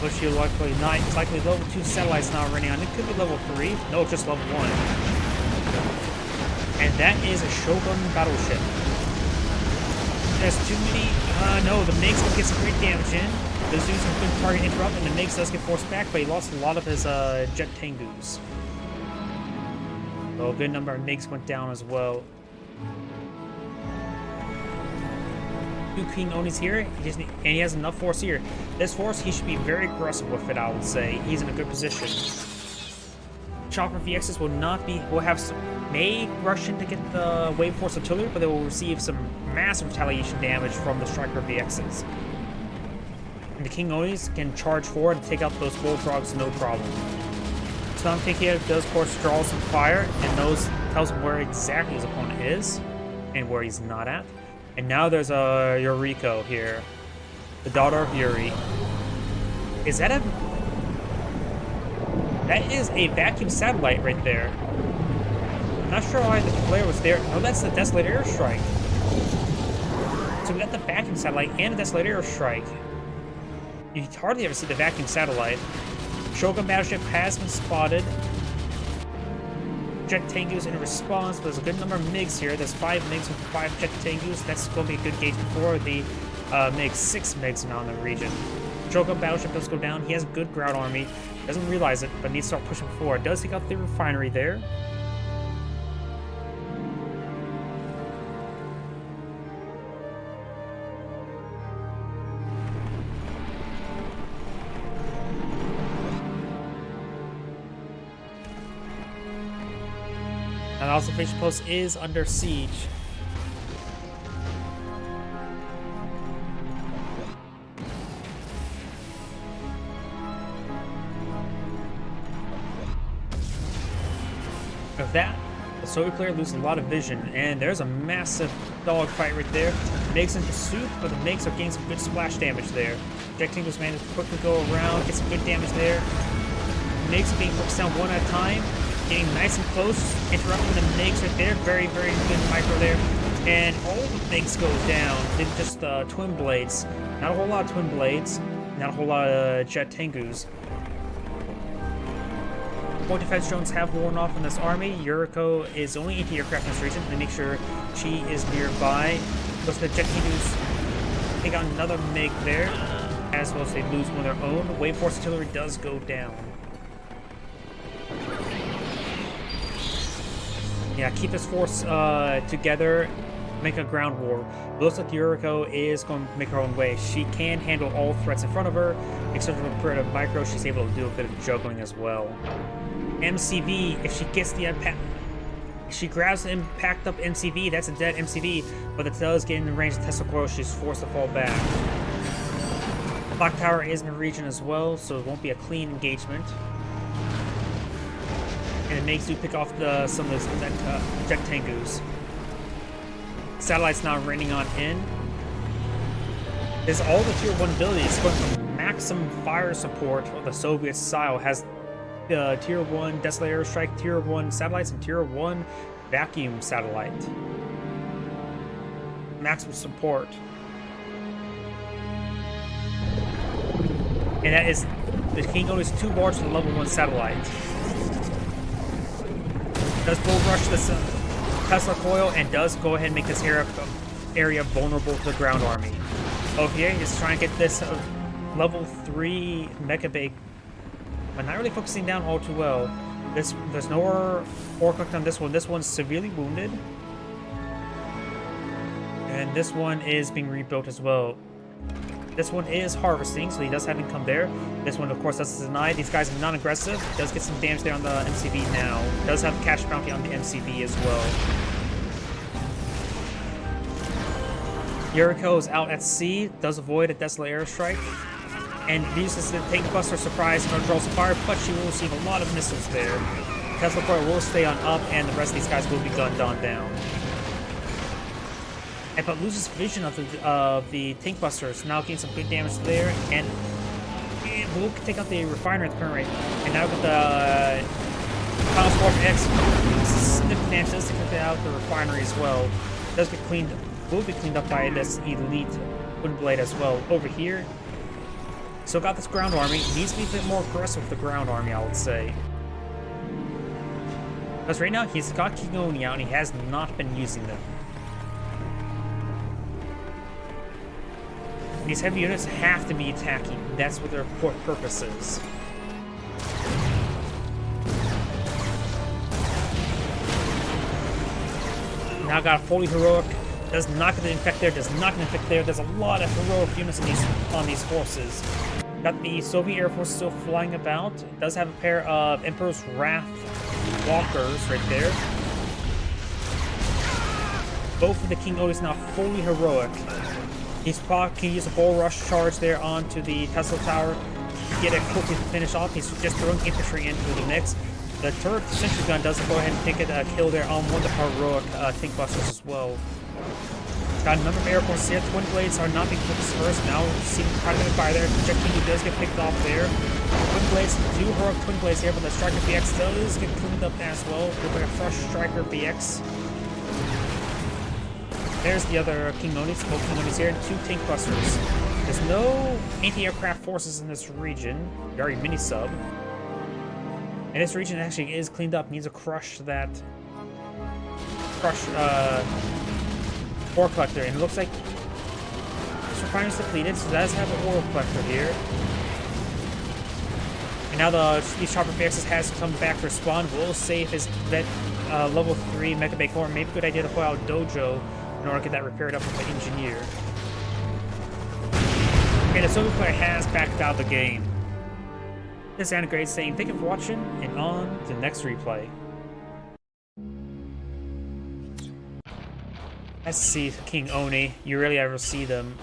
which you likely not. It's likely level 2 satellites now running on. It could be level 3. No, just level 1. And that is a Shogun battleship. There's too many. No, the MiGs will get some great damage in. Those dudes have good target interrupt, and the MiGs does get forced back, but he lost a lot of his jet Tengus. So a good number of MiGs went down as well. Two King Onis here, and he has enough force here. This force, he should be very aggressive with it, I would say. He's in a good position. Chopper VXs may rush in to get the Wave Force Artillery, but they will receive some massive retaliation damage from the Striker VXs. And the King Onis can charge forward and take out those Bullfrogs no problem. Tsunami tank here does, of course, draw some fire, and tells him where exactly his opponent is, and where he's not at. And now there's a Yuriko here. The daughter of Yuri. Is that a... That is a vacuum satellite right there. I'm not sure why the flare was there. Oh, that's the Desolate Airstrike. So we got the vacuum satellite and the Desolate Airstrike. You hardly ever see the vacuum satellite. Shogun battleship has been spotted. Jet Tengus in response, but there's a good number of MiGs here. There's 5 MiGs with 5 Jet Tengus. That's going to be a good gauge for the MiGs. 6 MiGs now in the region. Shogun battleship does go down. He has a good ground army. Doesn't realize it, but needs to start pushing forward. Does take out the refinery there. And the observation post is under siege. Of that, the Soviet player loses a lot of vision, and there's a massive dogfight right there. MiGs in pursuit, but the MiGs are getting some good splash damage there. Jet Tengus managed to quickly go around, get some good damage there. MiGs are being focused down one at a time. Getting nice and close, interrupting the MiGs right there. Very, very good micro there. And all the MiGs go down. They're just Twin Blades. Not a whole lot of Twin Blades. Not a whole lot of Jet Tengus. Point defense drones have worn off in this army. Yuriko is only anti-aircraft in this region. They make sure she is nearby. Because the Jet Tengus take out another MiG there. As well as they lose one of their own. Wave Force Artillery does go down. Yeah, keep this force together, make a ground war. It looks like Yuriko is going to make her own way. She can handle all threats in front of her, except for a bit of micro. She's able to do a bit of juggling as well. MCV, if she gets the impact, if she grabs the impact up MCV, that's a dead MCV, but it does get in the range of Tesla Coil, she's forced to fall back. Clock Tower is in the region as well, so it won't be a clean engagement. And it makes you pick off some of those jet Tengus. Satellite's now raining on in. There's all the tier 1 abilities going from maximum fire support on the Soviet style, has the tier 1 Desolate Airstrike, tier 1 satellites, and tier 1 vacuum satellite. Maximum support. And that is, the King Oni is too large for the level 1 satellite. Does bull rush this Tesla Coil and does go ahead and make this area vulnerable to the ground army. OVA is trying to get this level 3 Mecha Bay, but not really focusing down all too well. There's no ore cooked on this one. This one's severely wounded. And this one is being rebuilt as well. This one is harvesting, so he does have income there. This one, of course, does deny. These guys are non-aggressive. Does get some damage there on the MCV now. Does have cash bounty on the MCV as well. Yuriko is out at sea, does avoid a Desolate Airstrike, and uses the Tank Buster surprise and draws fire, but she will receive a lot of missiles there. Tesla Coil will stay on up, and the rest of these guys will be gunned on down. And but loses vision of the Tank Busters, now getting some good damage there, and it will take out the Refiner at the current rate. And now with the Final Swarm X, significant damage does take out the Refinery as well. It does get cleaned, will be cleaned up by this Elite Wind Blade as well. Over here, so got this ground army. Needs to be a bit more aggressive with the ground army, I would say. Because right now, he's got King Oni out and he has not been using them. These heavy units have to be attacking. That's what their purpose is. Now got a fully heroic. Does not get the infect there. Does not get the infect there. There's a lot of heroic units on these forces. Got the Soviet Air Force still flying about. It does have a pair of Emperor's Wrath walkers right there. Both of the King Otis now fully heroic. He's probably can use a bull rush charge there onto the Tesla Tower to get it quickly to finish off. He's just throwing infantry into the mix. The turret sentry gun does go ahead and take a kill there on one of the heroic Tank Busters as well. Got a number of Air Force here. Twin Blades are not being focused first. Now seeing quite a bit of fire there. Projectile does get picked off there. Twin Blades, two heroic Twin Blades here, but the Striker BX does get cleaned up as well. Looks like a fresh Striker BX. There's the other King Onis, both King Onis here, and two Tank Busters. There's no anti-aircraft forces in this region. Very mini-sub. And this region actually is cleaned up. Needs to crush that... ore collector. And it looks like this refinery's depleted, so it does have an ore collector here. And now these chopper BXs has come back to respawn. We'll save his level 3 Mecha Bay Core. Maybe a good idea to pull out Dojo in order to get that repaired up with the engineer. Okay, the Soviet player has backed out of the game. This is Anagrade saying thank you for watching, and on to the next replay. Let's see King Oni. You rarely ever see them.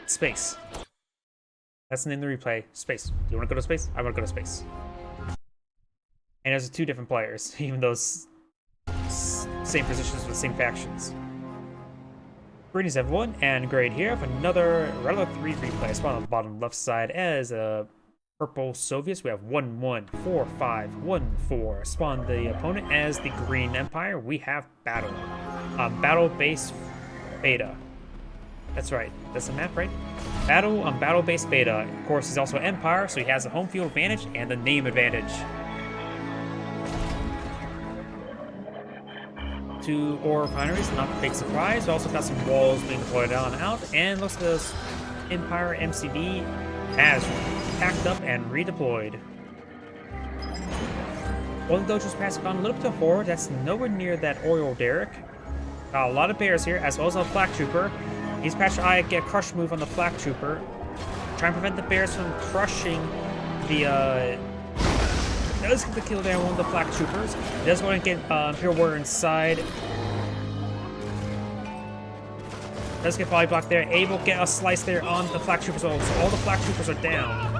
Space. That's the name of the replay. Space. Do you want to go to space? I want to go to space. And there's two different players, even though same positions with the same factions. Greetings everyone, and Grade here for another Red 3 replay. I spawn on the bottom left side as purple Soviets. We have 1-1-4-5-1-4. Spawn the opponent as the Green Empire. We have Battle. Battle Base Beta. That's right. That's the map, right? Battle on Battle Base Beta. Of course, he's also Empire, so he has the home field advantage and the name advantage. Two ore refineries, not a big surprise. We also got some walls being deployed on out, and looks like this Empire MCV has packed up and redeployed. One Dojo's passing on a little bit forward. That's nowhere near that Oriole Derrick. Got a lot of bears here, as well as a Flak Trooper. He's patched I get crush move on the flak trooper. Trying to prevent the bears from crushing the does get the kill there on one of the flak troopers. He does go and get Imperial Warrior inside. Does get body block there. Able to get a slice there on the flak troopers also. So all the flak troopers are down.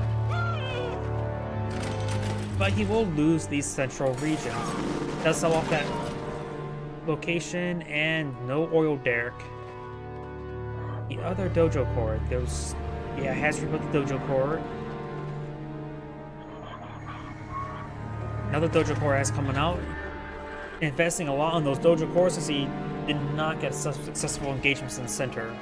But he will lose these central regions. Does sell off that location and no oil derrick. The other dojo core, yeah, has rebuilt the dojo core. Another dojo core has coming out. Investing a lot on those dojo cores as he did not get successful engagements in the center.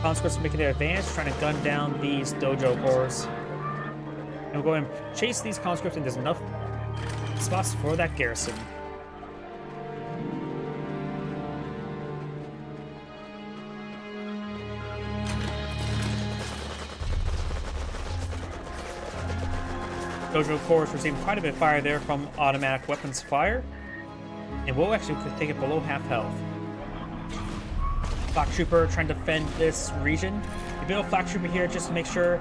Conscripts making their advance, trying to gun down these dojo cores. And we'll go and chase these conscripts, and there's enough spots for that garrison. Dojo cores receiving quite a bit of fire there from automatic weapons fire. And we'll actually take it below half health. Flak Trooper trying to defend this region. The bit of Flak Trooper here just to make sure.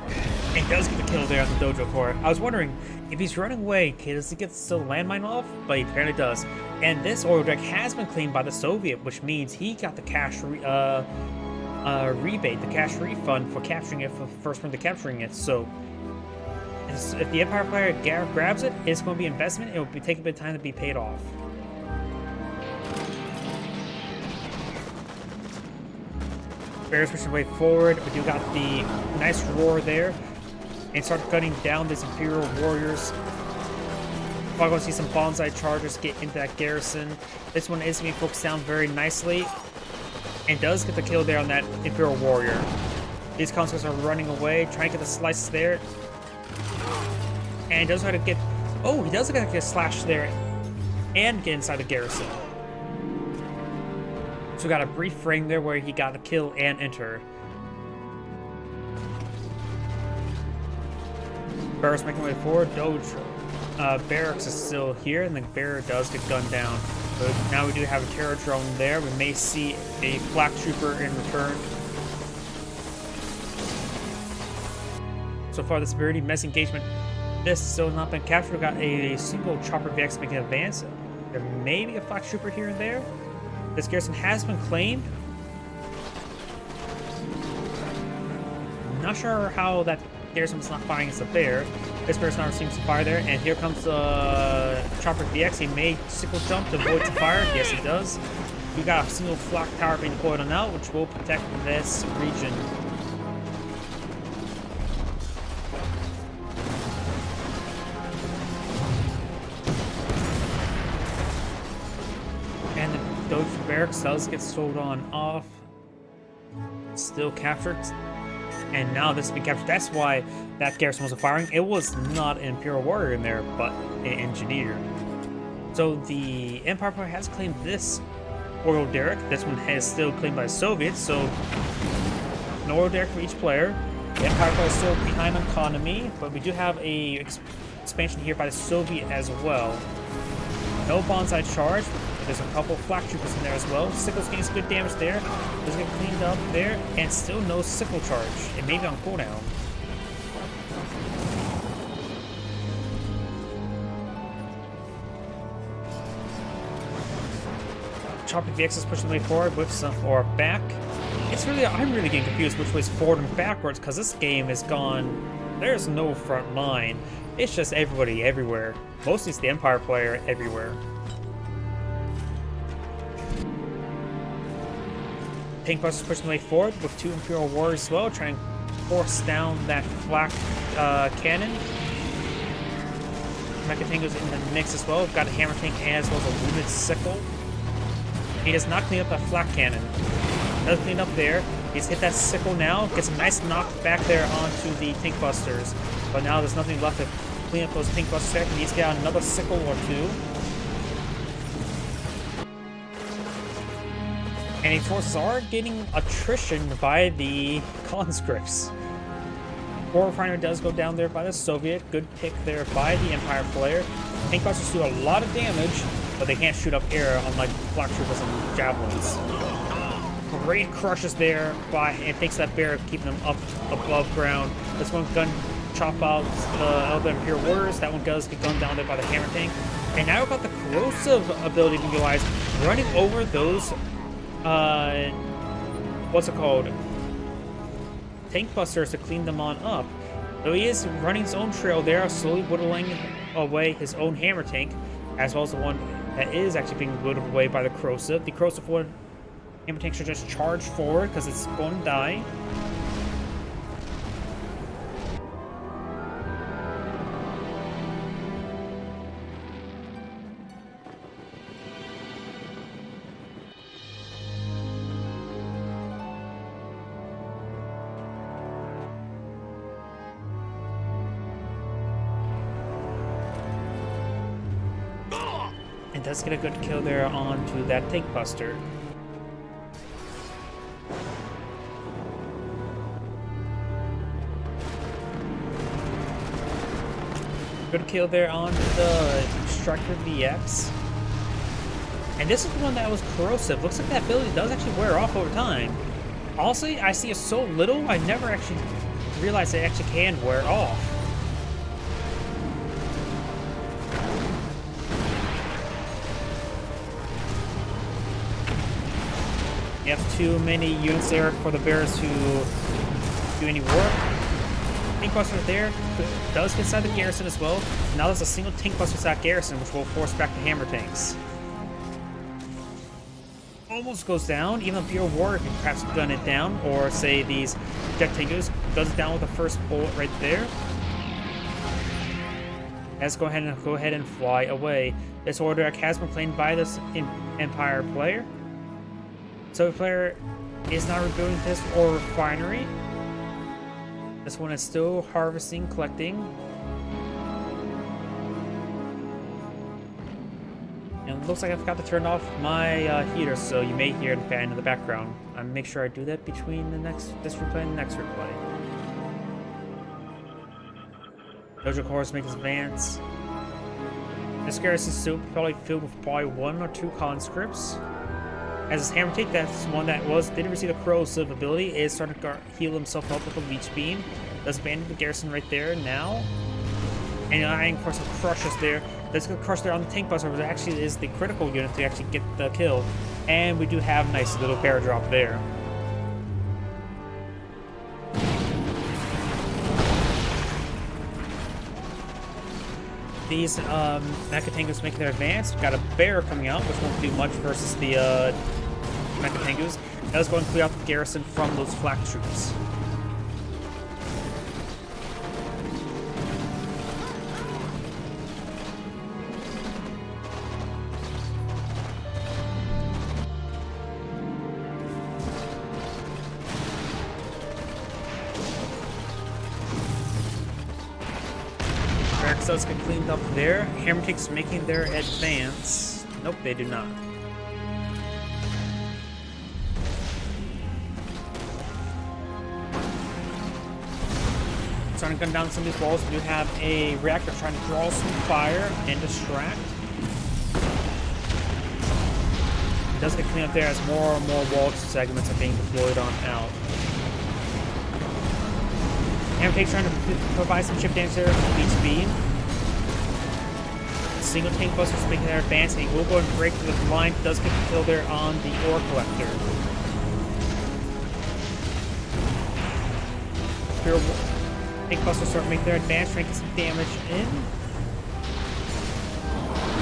And he does get the kill there on the dojo core. I was wondering if he's running away, does he get the landmine off? But he apparently does. And this oil deck has been claimed by the Soviet, which means he got the cash rebate, the cash refund for capturing it for the first round to capturing it. So if the Empire player grabs it, it's going to be investment. It will be taking a bit of time to be paid off. Bears pushing way forward. We do got the nice roar there, and start cutting down these Imperial warriors. Probably going to see some bonsai chargers get into that garrison. This one is being focused down very nicely, and does get the kill there on that Imperial warrior. These conscripts are running away, trying to get the slice there. And does try to get... Oh, he does get a slash there and get inside the garrison. So we got a brief frame there where he got a kill and enter. Barracks making way forward. Barracks is still here, and the bear does get gunned down. But now we do have a terror drone there. We may see a flak trooper in return. So far, this very mess engagement. This still not been captured. We've got a single chopper VX making an advance. There may be a flak trooper here and there. This garrison has been claimed. Not sure how that garrison was not firing against the bear. This bear's not receiving some fire there, and here comes the chopper VX. He may sickle jump to avoid some fire. Yes, he does. We got a single flak tower being deployed on out, which will protect this region. And the Dojo Barracks does get sold on off. Still captured. And now this has been captured. That's why that garrison wasn't firing. It was not an Imperial Warrior in there, but an engineer. So the Empire player has claimed this oil derrick. This one is still claimed by the Soviets, so an oil derrick for each player. The Empire player is still behind on economy, but we do have a expansion here by the Soviet as well. No bonsai charge. There's a couple flak troopers in there as well. Sickles getting some good damage there. Does get cleaned up there, and still no sickle charge. It may be on cooldown. Chopper VX is pushing the way forward with some or back. I'm really getting confused which way's forward and backwards, because this game is gone. There's no front line. It's just everybody everywhere. Mostly it's the Empire player everywhere. Tank Busters pushing the way forward with two Imperial Warriors as well, trying to force down that flak cannon. Mecha Tango's in the mix as well. We've got a hammer tank as well as a wounded sickle. He does not clean up that flak cannon. Does clean up there. He's hit that sickle now. Gets a nice knock back there onto the Tank Busters. But now there's nothing left to clean up those Tank Busters there. He needs to get out another sickle or two. And his forces are getting attrition by the conscripts. War Refiner does go down there by the Soviet. Good pick there by the Empire player. Tank Busters do a lot of damage. but they can't shoot up air unlike flak troopers and javelins. Great crushes there by it takes that bear, keeping them up above ground. This one gun chop out Elven Imperial Warriors. That one does get gunned down there by the hammer tank. And now we've got the corrosive ability to utilize, running over those what's it called? Tank busters to clean them on up. So he is running his own trail there, slowly whittling away his own hammer tank, as well as the one that is actually being whittled away by the corrosive. The corrosive one hammer tank should just charge forward because it's going to die. And does get a good kill there onto that tank buster. Good kill there on the Striker VX. And this is the one that was corrosive. Looks like that ability does actually wear off over time. Honestly, I see it so little, I never actually realized it actually can wear off. You have too many units there for the bears to do any work. Tank buster there does get inside the garrison as well. Now there's a single tank buster inside garrison, which will force back the hammer tanks. Almost goes down. Even a pure warrior can perhaps gun it down, or say these jet tankers guns it down with the first bullet right there. Let's go ahead and fly away. This order has been claimed by this Empire player. So the player is not rebuilding this ore refinery. This one is still harvesting, collecting. And it looks like I forgot to turn off my heater, so you may hear the fan in the background. I'll make sure I do that between this replay and the next replay. Dojo Corps makes advance. This garrison is still probably filled with probably 1 or 2 conscripts. As his hammer tank, that's one that didn't receive the corrosive ability, is starting to heal himself up with a leech beam. Does abandon the garrison right there now. And eyeing for some crushes there. That's going to crush there on the tank buster, but it actually is the critical unit to actually get the kill. And we do have a nice little bear drop there. These mecha tankers making their advance. We've got a bear coming out, which won't do much versus the mecha tankers. That was going to clear out the garrison from those flak troops. Does get cleaned up there. Hammer tanks making their advance. Nope, they do not. Starting to gun down some of these walls. We do have a reactor trying to draw some fire and distract. It does get cleaned up there as more and more wall segments are being deployed on out. Hammer tanks trying to provide some chip damage there with each beam. Single tank busters making their advance, and he will go and break through the line. Does get the kill there on the ore collector. Tank busters start making their advance, trying to get some damage in.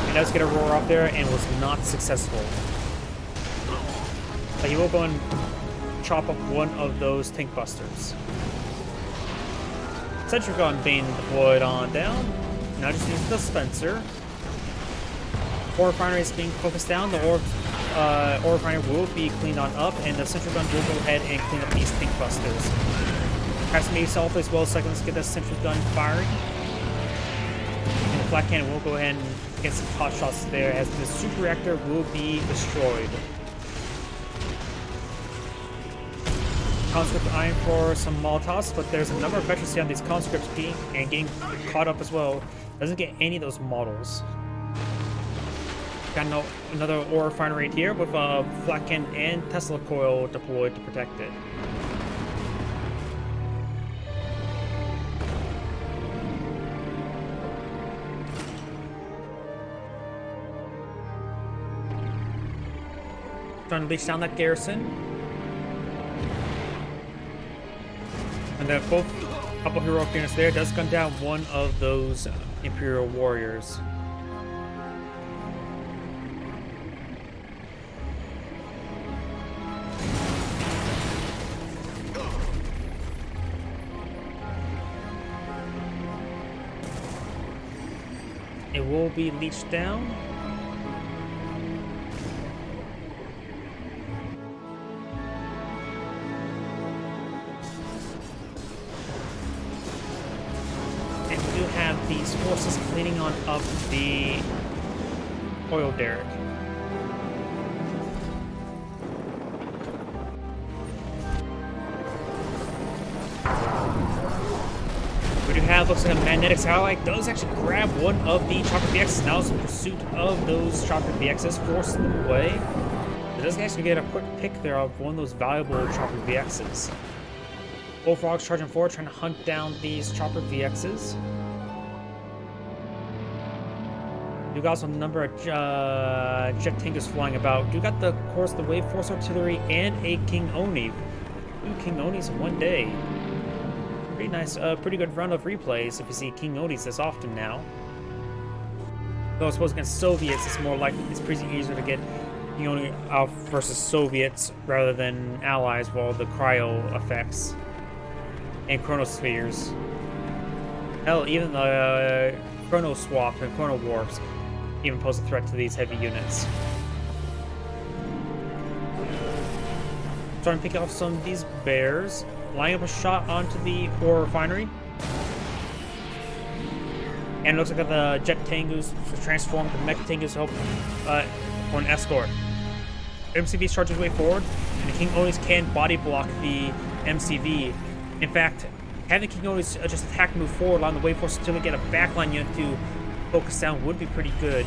He does get a roar up there and was not successful. But he will go and chop up one of those tank busters. Sentry gun being deployed on down. Now just use the dispenser. Ore refinery is being focused down. The ore refinery will be cleaned on up, and the sentry gun will go ahead and clean up these tank busters. Perhaps maybe self as well, so let's get the sentry gun firing. And the flak cannon will go ahead and get some pot shots there, as the super reactor will be destroyed. Conscript eyeing for some Molotovs, but there's a number of veterans here on these conscripts getting caught up as well. Doesn't get any of those models. Got another ore refinery right here with a flat can and Tesla coil deployed to protect it. Trying to leash down that garrison. And then both couple heroic units there does gun down one of those Imperial warriors. It will be leached down. And we do have these forces cleaning on up the oil derrick. We do have, looks like a magnetic satellite does actually grab one of the Chopper VXs. Now it's in pursuit of those Chopper VXs, forcing them away. It does actually get a quick pick there of one of those valuable Chopper VXs. Bullfrogs charging forward, trying to hunt down these Chopper VXs. You got also a number of jet tankers flying about. You got, of course, the Wave Force Artillery and a King Oni. 2 King Onis in one day. Pretty nice, pretty good run of replays if you see King Onis this often now. Though I suppose against Soviets, it's more like it's pretty easier to get King Oni out versus Soviets rather than allies, while the cryo effects and chronospheres. Hell, even the chrono swap and chrono warps even pose a threat to these heavy units. Starting to pick off some of these bears. Lining up a shot onto the ore refinery. And it looks like the jet tangus transformed to mech tangus help for an escort. MCV charges his way forward, and the King Onis can body block the MCV. In fact, having King Onis just attack and move forward along the Wave Force until we get a backline unit to focus down would be pretty good.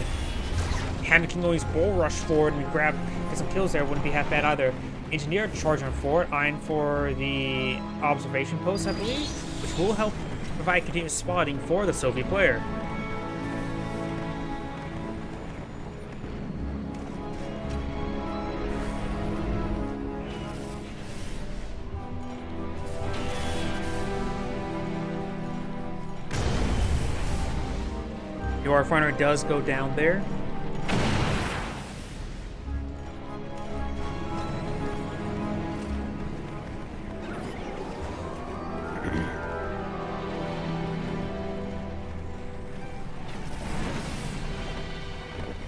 Having King Onis bull rush forward and get some kills there wouldn't be half bad either. Engineer charging forward, eyeing for the observation post, I believe, which will help provide continuous spotting for the Soviet player. Your refinery does go down there.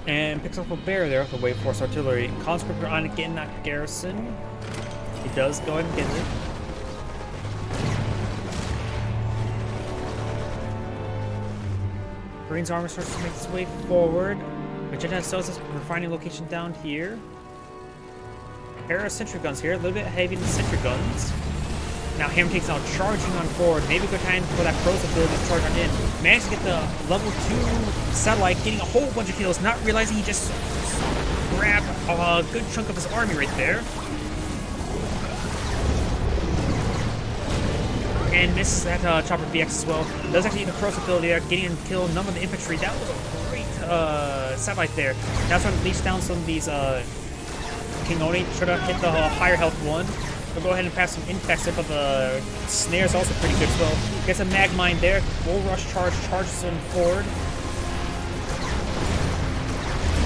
And picks up a bear there with the Wave Force Artillery. Conscript on getting that garrison. He does go ahead and get it. Marines armor starts to make its way forward. Vegeta sells this refining location down here. Pair of sentry guns here, a little bit heavy in the sentry guns. Now Hammer takes out charging on forward. Maybe a good time for that Crow's ability to charge on in. Managed to get the level 2 satellite, getting a whole bunch of kills, not realizing he just grabbed a good chunk of his army right there. And misses that Chopper VX as well. Does actually get the Crow's ability there, getting him kill a number of the infantry. That was a great satellite there. Now trying to leash down some of these King Oni. Should have hit the higher health one. We'll go ahead and pass some infects in, but the snare's also pretty good as well. Gets a mag mine there. Bull rush charge, charges him forward.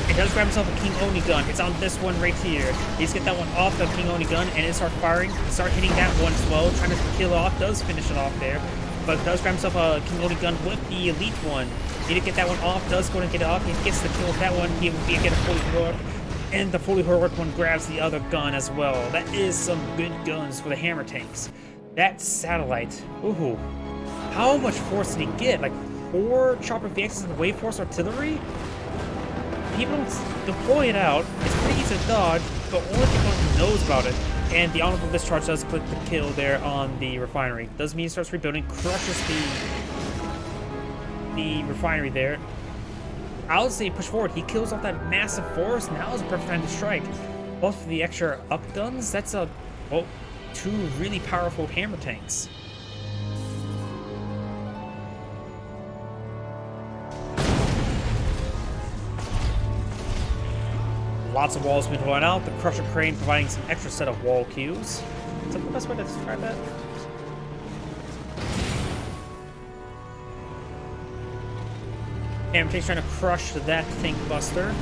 It does grab himself a King Oni gun. It's on this one right here. He's get that one off the King Oni gun and it starts firing. Start hitting that one as well. Trying to kill it off. Does finish it off there. But does grab himself a King Oni gun with the elite one. Need to get that one off. Does go and get it off. He gets the kill with that one. He will get a fully heroic. And the fully heroic one grabs the other gun as well. That is some good guns for the hammer tanks. That satellite. Ooh. How much force did he get? Like 4 Chopper VXs and Wave Force Artillery? People don't deploy it out. It's pretty easy to dodge, but only people who knows about it. And the honorable discharge does click the kill there on the refinery. Does mean he starts rebuilding, crushes the refinery there. I would say push forward. He kills off that massive force. Now is a perfect time to strike. Both of the extra up guns, that's a, well, 2 really powerful hammer tanks. Lots of walls been blown out. The Crusher Crane providing some extra set of wall cues. Is that the best way to describe that? Hammer tank's trying to crush that Think Buster.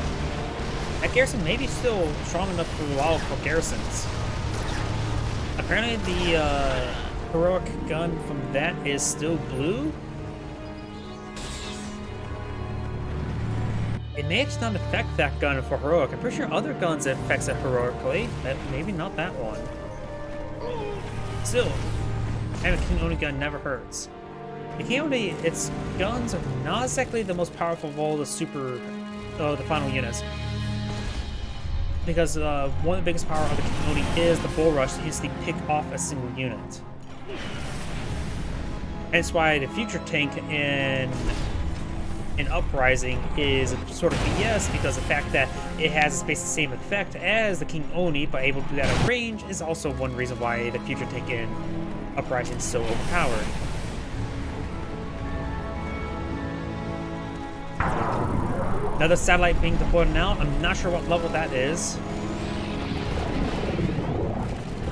That garrison may be still strong enough for a while for garrisons. Apparently the heroic gun from that is still blue. It may just not affect that gun for heroic. I'm pretty sure other guns it affects it heroically. Maybe not that one. Still, having a King Oni gun never hurts. The King Oni, its guns are not exactly the most powerful of all the the final units. Because one of the biggest power of the King Oni is the Bull Rush to instantly pick off a single unit. That's why the future tank in Uprising is sort of BS, because the fact that it has basically the same effect as the King Oni, but able to do that at range, is also one reason why the future tank in Uprising is so overpowered. Another satellite being deployed now. I'm not sure what level that is.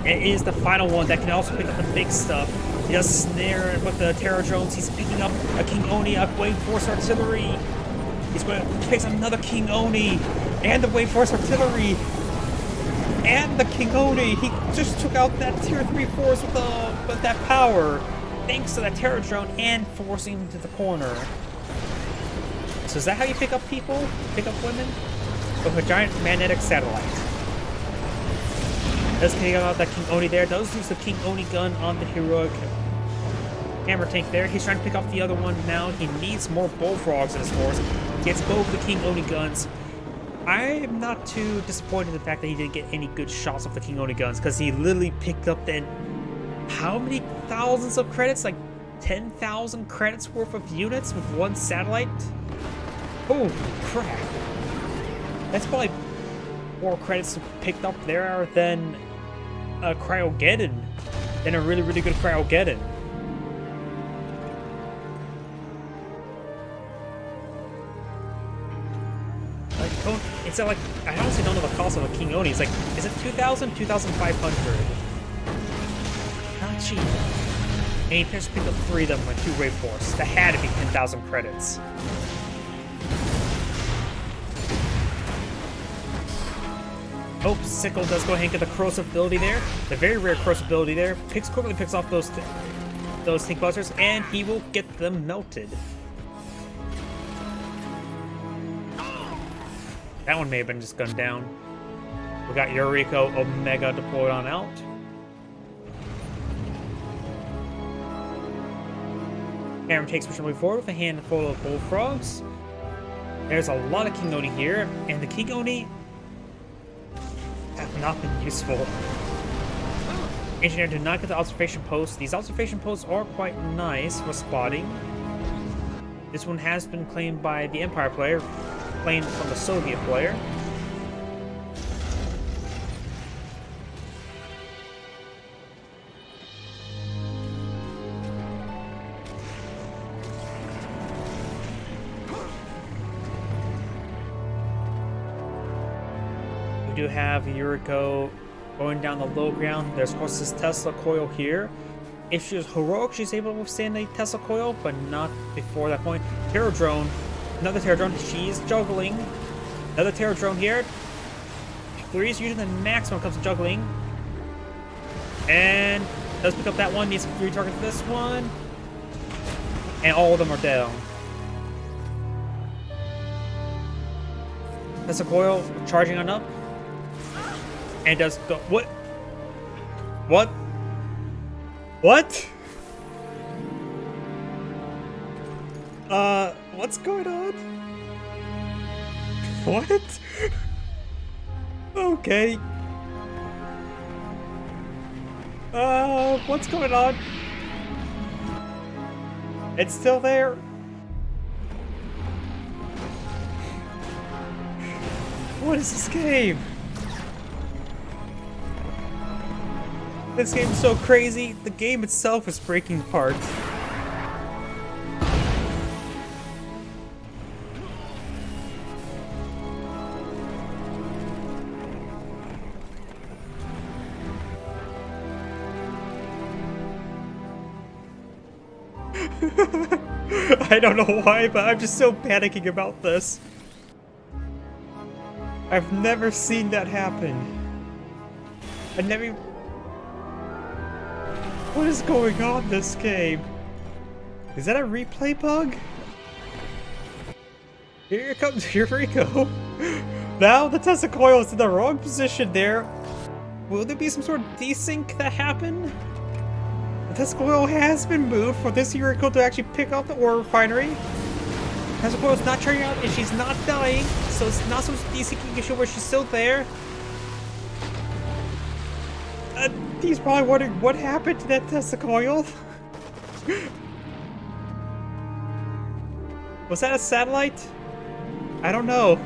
It is the final one that can also pick up the big stuff. He does snare with the Terror Drones. He's picking up a King Oni, a Wave Force Artillery. He's going to pick up another King Oni and the Wave Force Artillery and the King Oni. He just took out that Tier 3 force with that power, thanks to that Terror Drone and forcing him to the corner. So is that how you pick up people? Pick up women? With a giant magnetic satellite. Does take out that King Oni there. Does use the King Oni gun on the heroic hammer tank there. He's trying to pick off the other one now. He needs more bullfrogs in his force. Gets both the King Oni guns. I am not too disappointed in the fact that he didn't get any good shots off the King Oni guns, because he literally picked up then how many thousands of credits? Like 10,000 credits worth of units with one satellite? Oh crap. That's probably more credits picked up there than a Cryogeddon. Than a really, really good Cryogeddon. Like, it's like, I honestly don't know the cost of a King Oni. It's like, is it 2,000? 2,500. Not cheap. And he just picked up 3 of them with 2 Wave Force. That had to be 10,000 credits. Oh, Sickle does go ahead and get the corrosive ability there. The very rare corrosive ability there. Quickly picks off those Think Busters, and he will get them melted. That one may have been just gunned down. We got Yuriko Omega deployed on out. Hammer takes pushing forward with a handful of bullfrogs. There's a lot of King Oni here, and the King Oni have not been useful. Engineer did not get the observation posts. These observation posts are quite nice for spotting. This one has been claimed by the Empire player, claimed from the Soviet player. We do have Yuriko going down the low ground. There's of course this Tesla coil here. If she was heroic, she's able to withstand the Tesla coil, but not before that point. Terror Drone, another Terror Drone. She's juggling. Another Terror Drone here. 3 is usually the maximum when it comes to juggling. And does pick up that one. Needs to retarget this one. And all of them are down. Tesla coil charging on up. And does go. What? What? What? What's going on? What? Okay. What's going on? It's still there. What is this game? This game's so crazy, the game itself is breaking apart. I don't know why, but I'm just so panicking about this. I've never seen that happen. I never... What is going on in this game? Is that a replay bug? Here comes Yuriko. Now the Tesla coil is in the wrong position there. Will there be some sort of desync that happened? The Tesla coil has been moved for this Yuriko to actually pick up the ore refinery. Tesla coil is not turning out and she's not dying, so it's not some desyncing issue where she's still there. He's probably wondering what happened to that Tesla coil. Was that a satellite? I don't know.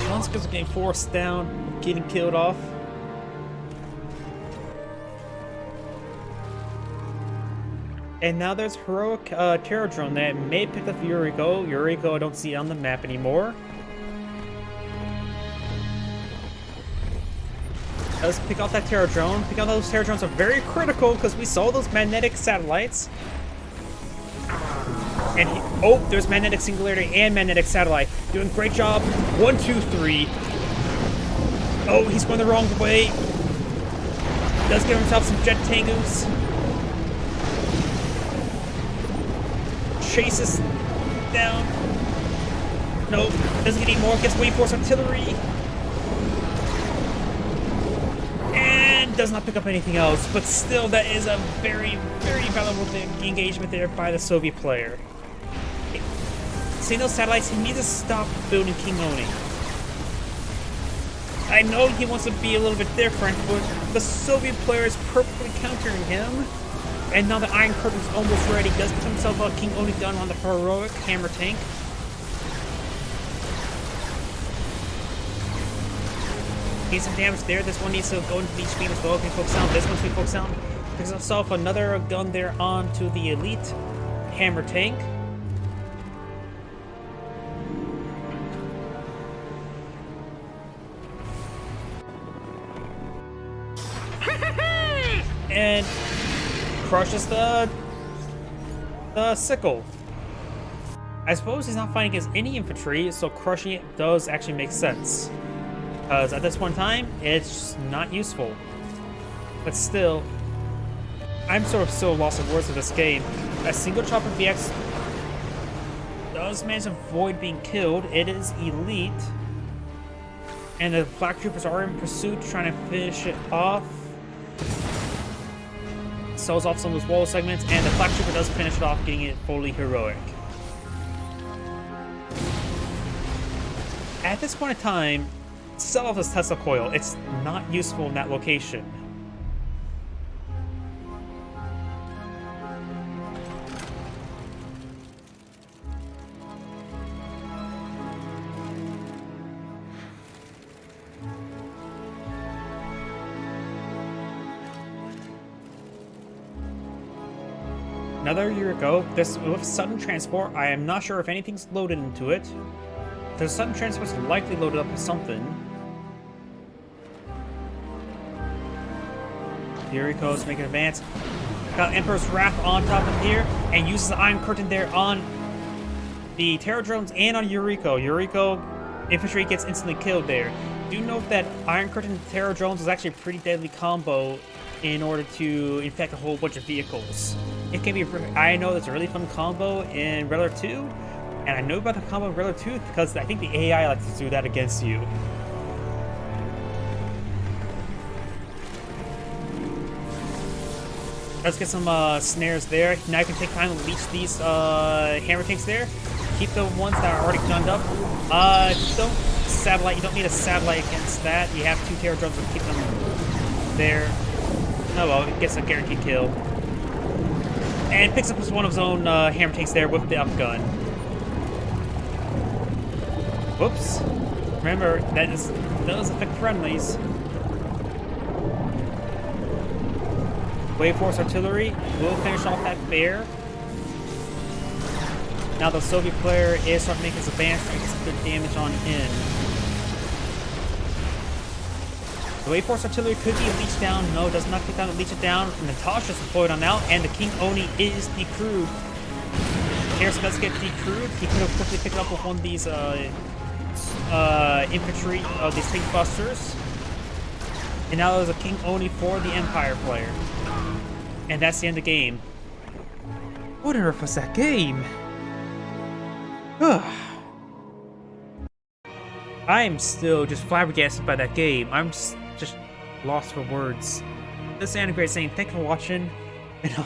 Monsters are getting forced down, getting killed off. And now there's heroic terror drone that may pick up Yuriko. Yuriko I don't see on the map anymore. Let's pick out that terror drone. Pick out those terror drones are very critical because we saw those magnetic satellites. And oh, there's magnetic singularity and magnetic satellite. Doing a great job. 1, 2, 3. Oh, he's going the wrong way. Does give himself some jet tangus. Chases down. Nope, doesn't get any more. Gets Wave Force artillery. And does not pick up anything else. But still, that is a very, very valuable engagement there by the Soviet player. Seeing those satellites, he needs to stop building King Oni. I know he wants to be a little bit different, but the Soviet player is perfectly countering him. And now the Iron Curtain's almost ready. Does get himself a King Oni gun on the heroic hammer tank. Needs some damage there. This one needs to go into the HP as well. Can focus on this one's going to focus on. Picks himself another gun there onto the elite hammer tank. And crushes the sickle. I suppose he's not fighting against any infantry, so crushing it does actually make sense. Because at this point in time, it's just not useful. But still, I'm sort of still lost in words of this game. A single chopper VX does manage to avoid being killed. It is elite. And the Black Troopers are in pursuit, trying to finish it off. Sells off some of those wall segments, and the Black Trooper does finish it off, getting it fully heroic. At this point in time, sell off this Tesla coil. It's not useful in that location. Another Yuriko. This with sudden transport, I am not sure if anything's loaded into it. The sudden transport's likely loaded up with something. Yuriko's making an advance. Got Emperor's Wrath on top of here, and uses the Iron Curtain there on the Terror Drones and on Yuriko. Yuriko infantry gets instantly killed there. Do note that Iron Curtain and Terror Drones is actually a pretty deadly combo in order to infect a whole bunch of vehicles. It can be. I know that's a really fun combo in Red Alert 2, and I know about the combo in Red Alert 2 because I think the AI likes to do that against you. Let's get some snares there. Now you can take time to leech these hammer tanks there. Keep the ones that are already gunned up. Don't satellite. You don't need a satellite against that. You have 2 terror drones to keep them there. Oh well, it gets a guaranteed kill. And picks up one of his own hammer tanks there with the up gun. Whoops. Remember, that does affect friendlies. Wave Force Artillery will finish off that bear. Now the Soviet player is starting to make his advance and get some good damage on in. The Wave Force Artillery could be leached down. No, it does not get down to leech it down. Natasha's deployed on out, and the King Oni is decrewed. Harris does get decrewed. He could have quickly picked it up with one of these infantry, these tank busters. And now there's a King Oni for the Empire player. And that's the end of the game. What on earth was that game? I'm still just flabbergasted by that game. I'm just lost for words. This is Anna Great saying thank you for watching, and on